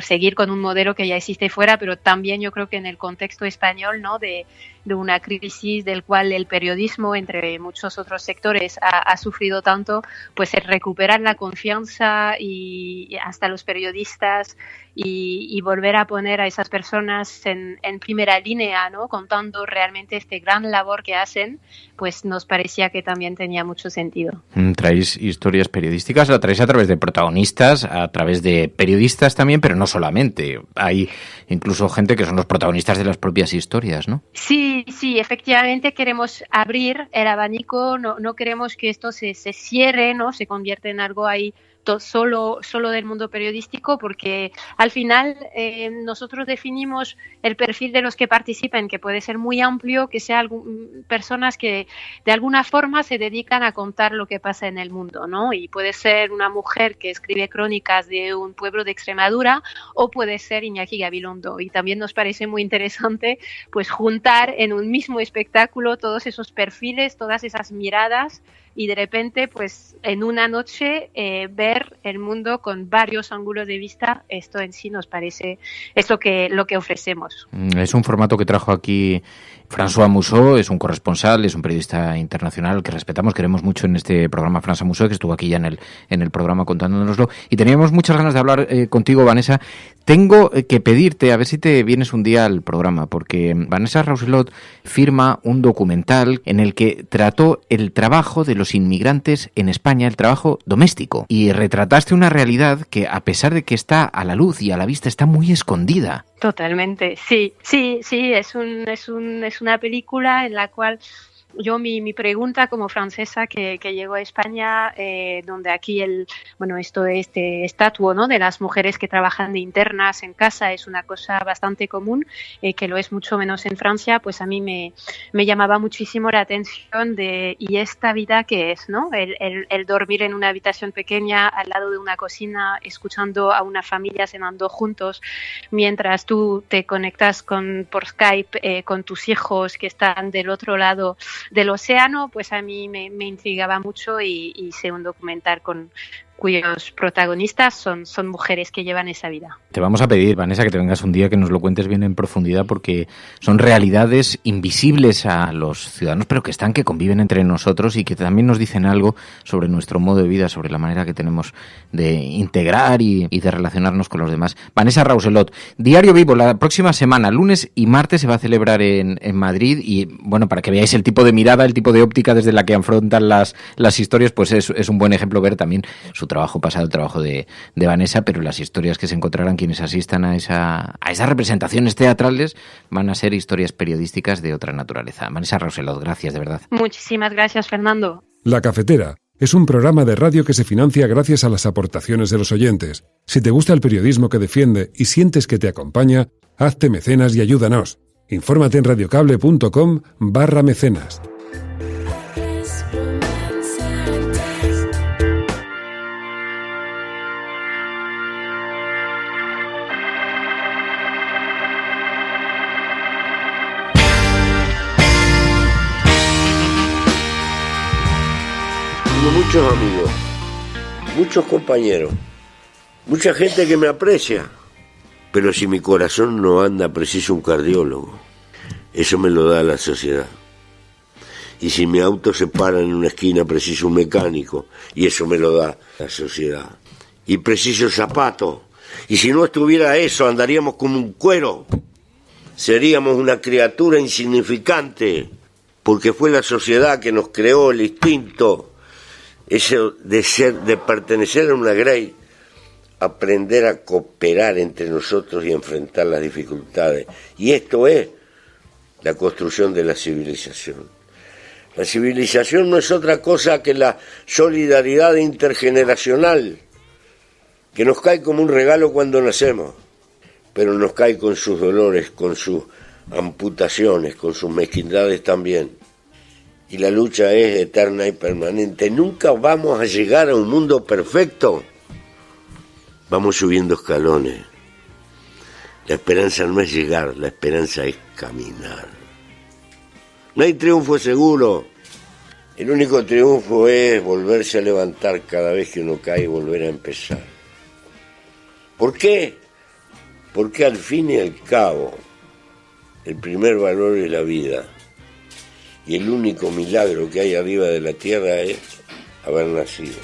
seguir con un modelo que ya existe fuera, pero también yo creo que en el contexto español, ¿no? de una crisis del cual el periodismo, entre muchos otros sectores, ha sufrido tanto, pues el recuperar la confianza y hasta los periodistas y volver a poner a esas personas en primera línea, ¿no? Contando realmente este gran labor que hacen, pues nos parecía que también tenía mucho sentido. Traéis historias periodísticas, la traéis a través de protagonistas, a través de periodistas también, pero no solamente. Hay incluso gente que son los protagonistas de las propias historias, ¿no? Sí, efectivamente queremos abrir el abanico, no queremos que esto se cierre, ¿no? Se convierta en algo ahí solo del mundo periodístico, porque al final nosotros definimos el perfil de los que participan, que puede ser muy amplio, que sean personas que de alguna forma se dedican a contar lo que pasa en el mundo, ¿no? Y puede ser una mujer que escribe crónicas de un pueblo de Extremadura, o puede ser Iñaki Gabilondo. Y también nos parece muy interesante pues juntar en un mismo espectáculo todos esos perfiles, todas esas miradas, y de repente, pues en una noche ver el mundo con varios ángulos de vista. Esto en sí nos parece, es lo que ofrecemos. Es un formato que trajo aquí François Mousseau, es un corresponsal, es un periodista internacional que respetamos, queremos mucho en este programa. François Mousseau, que estuvo aquí ya en el programa contándonoslo, y teníamos muchas ganas de hablar contigo, Vanessa. Tengo que pedirte a ver si te vienes un día al programa, porque Vanessa Rousselot firma un documental en el que trató el trabajo de los inmigrantes en España, el trabajo doméstico, y retrataste una realidad que, a pesar de que está a la luz y a la vista, está muy escondida. Totalmente, sí, es una película en la cual yo mi pregunta como francesa que llegó a España, donde aquí este estatuto, ¿no? de las mujeres que trabajan de internas en casa es una cosa bastante común, que lo es mucho menos en Francia, pues a mí me llamaba muchísimo la atención y esta vida que es, ¿no? El dormir en una habitación pequeña al lado de una cocina, escuchando a una familia cenando juntos, mientras tú te conectas por Skype con tus hijos que están del otro lado del océano. Pues a mí me intrigaba mucho y hice un documental con cuyos protagonistas son mujeres que llevan esa vida. Te vamos a pedir, Vanessa, que te vengas un día que nos lo cuentes bien en profundidad, porque son realidades invisibles a los ciudadanos, pero que conviven entre nosotros y que también nos dicen algo sobre nuestro modo de vida, sobre la manera que tenemos de integrar y de relacionarnos con los demás. Vanessa Rauselot, Diario Vivo, la próxima semana, lunes y martes, se va a celebrar en Madrid, y bueno, para que veáis el tipo de mirada, el tipo de óptica desde la que afrontan las historias, pues es un buen ejemplo ver también su trabajo pasado, el trabajo de Vanessa, pero las historias que se encontrarán quienes asistan a esas representaciones teatrales van a ser historias periodísticas de otra naturaleza. Vanessa Rauselot, gracias, de verdad. Muchísimas gracias, Fernando. La Cafetera es un programa de radio que se financia gracias a las aportaciones de los oyentes. Si te gusta el periodismo que defiende y sientes que te acompaña, hazte mecenas y ayúdanos. Infórmate en radiocable.com/mecenas. Tengo muchos amigos, muchos compañeros, mucha gente que me aprecia, pero si mi corazón no anda, preciso un cardiólogo. Eso me lo da la sociedad. Y si mi auto se para en una esquina, preciso un mecánico, y eso me lo da la sociedad. Y preciso zapatos, y si no estuviera eso, andaríamos como un cuero. Seríamos una criatura insignificante, porque fue la sociedad que nos creó el instinto, eso de pertenecer a una grey, aprender a cooperar entre nosotros y enfrentar las dificultades. Y esto es la construcción de la civilización. La civilización no es otra cosa que la solidaridad intergeneracional, que nos cae como un regalo cuando nacemos, pero nos cae con sus dolores, con sus amputaciones, con sus mezquindades también. Y la lucha es eterna y permanente. Nunca vamos a llegar a un mundo perfecto. Vamos subiendo escalones. La esperanza no es llegar, la esperanza es caminar. No hay triunfo seguro. El único triunfo es volverse a levantar cada vez que uno cae y volver a empezar. ¿Por qué? Porque al fin y al cabo, el primer valor es la vida. Y el único milagro que hay arriba de la tierra es haber nacido.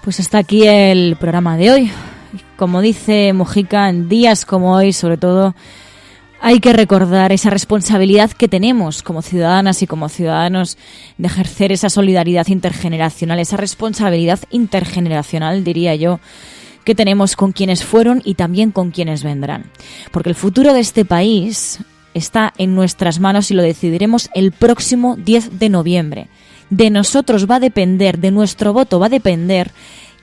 Pues hasta aquí el programa de hoy. Como dice Mujica, en días como hoy, sobre todo, hay que recordar esa responsabilidad que tenemos como ciudadanas y como ciudadanos de ejercer esa solidaridad intergeneracional, esa responsabilidad intergeneracional, diría yo, que tenemos con quienes fueron y también con quienes vendrán. Porque el futuro de este país está en nuestras manos y lo decidiremos el próximo 10 de noviembre. De nosotros va a depender, de nuestro voto va a depender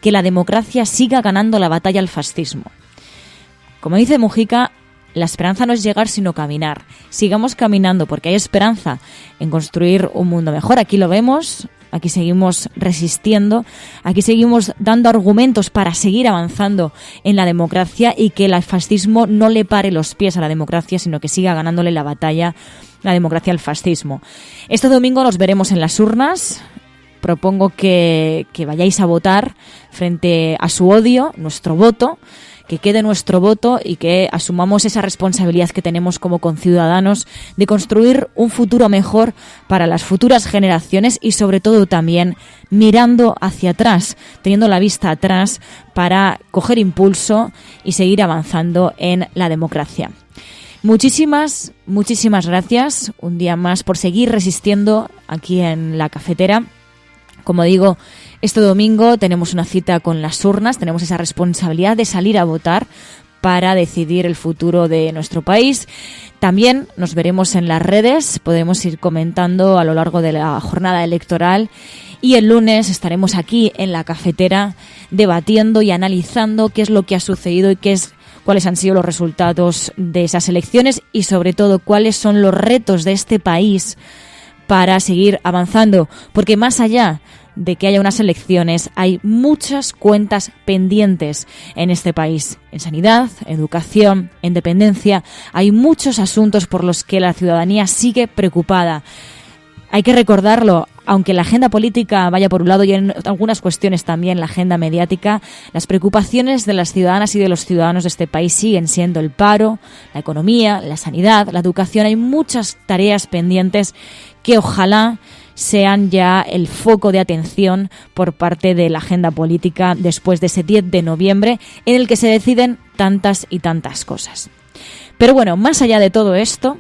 que la democracia siga ganando la batalla al fascismo. Como dice Mujica, la esperanza no es llegar sino caminar. Sigamos caminando porque hay esperanza en construir un mundo mejor. Aquí lo vemos, aquí seguimos resistiendo, aquí seguimos dando argumentos para seguir avanzando en la democracia y que el fascismo no le pare los pies a la democracia, sino que siga ganándole la batalla la democracia al fascismo. Este domingo nos veremos en las urnas. propongo que vayáis a votar frente a su odio, nuestro voto, que quede nuestro voto y que asumamos esa responsabilidad que tenemos como conciudadanos de construir un futuro mejor para las futuras generaciones y sobre todo también mirando hacia atrás, teniendo la vista atrás para coger impulso y seguir avanzando en la democracia. Muchísimas gracias un día más por seguir resistiendo aquí en La Cafetera. Como digo, este domingo tenemos una cita con las urnas, tenemos esa responsabilidad de salir a votar para decidir el futuro de nuestro país. También nos veremos en las redes, podemos ir comentando a lo largo de la jornada electoral y el lunes estaremos aquí en La Cafetera debatiendo y analizando qué es lo que ha sucedido y cuáles han sido los resultados de esas elecciones y sobre todo cuáles son los retos de este país para seguir avanzando, porque más allá de que haya unas elecciones, hay muchas cuentas pendientes en este país. En sanidad, educación, en dependencia, hay muchos asuntos por los que la ciudadanía sigue preocupada. Hay que recordarlo, aunque la agenda política vaya por un lado y en algunas cuestiones también la agenda mediática, las preocupaciones de las ciudadanas y de los ciudadanos de este país siguen siendo el paro, la economía, la sanidad, la educación. Hay muchas tareas pendientes que ojalá sean ya el foco de atención por parte de la agenda política después de ese 10 de noviembre en el que se deciden tantas y tantas cosas. Pero bueno, más allá de todo esto,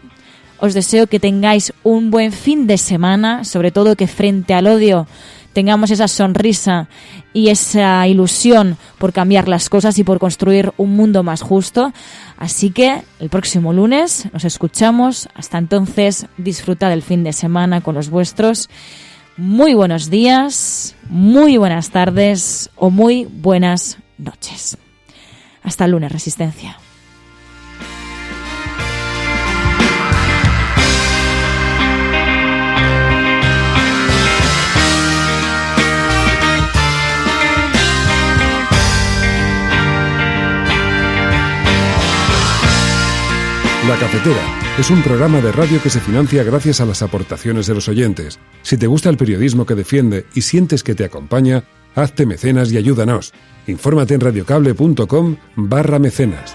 os deseo que tengáis un buen fin de semana, sobre todo que frente al odio tengamos esa sonrisa y esa ilusión por cambiar las cosas y por construir un mundo más justo. Así que el próximo lunes nos escuchamos. Hasta entonces, disfrutad del fin de semana con los vuestros. Muy buenos días, muy buenas tardes o muy buenas noches. Hasta el lunes, Resistencia. La Cafetera es un programa de radio que se financia gracias a las aportaciones de los oyentes. Si te gusta el periodismo que defiende y sientes que te acompaña, hazte mecenas y ayúdanos. Infórmate en radiocable.com/mecenas.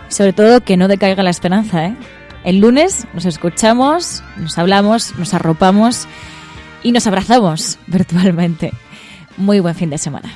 Sobre todo que no decaiga la esperanza, ¿eh? El lunes nos escuchamos, nos hablamos, nos arropamos y nos abrazamos virtualmente. Muy buen fin de semana.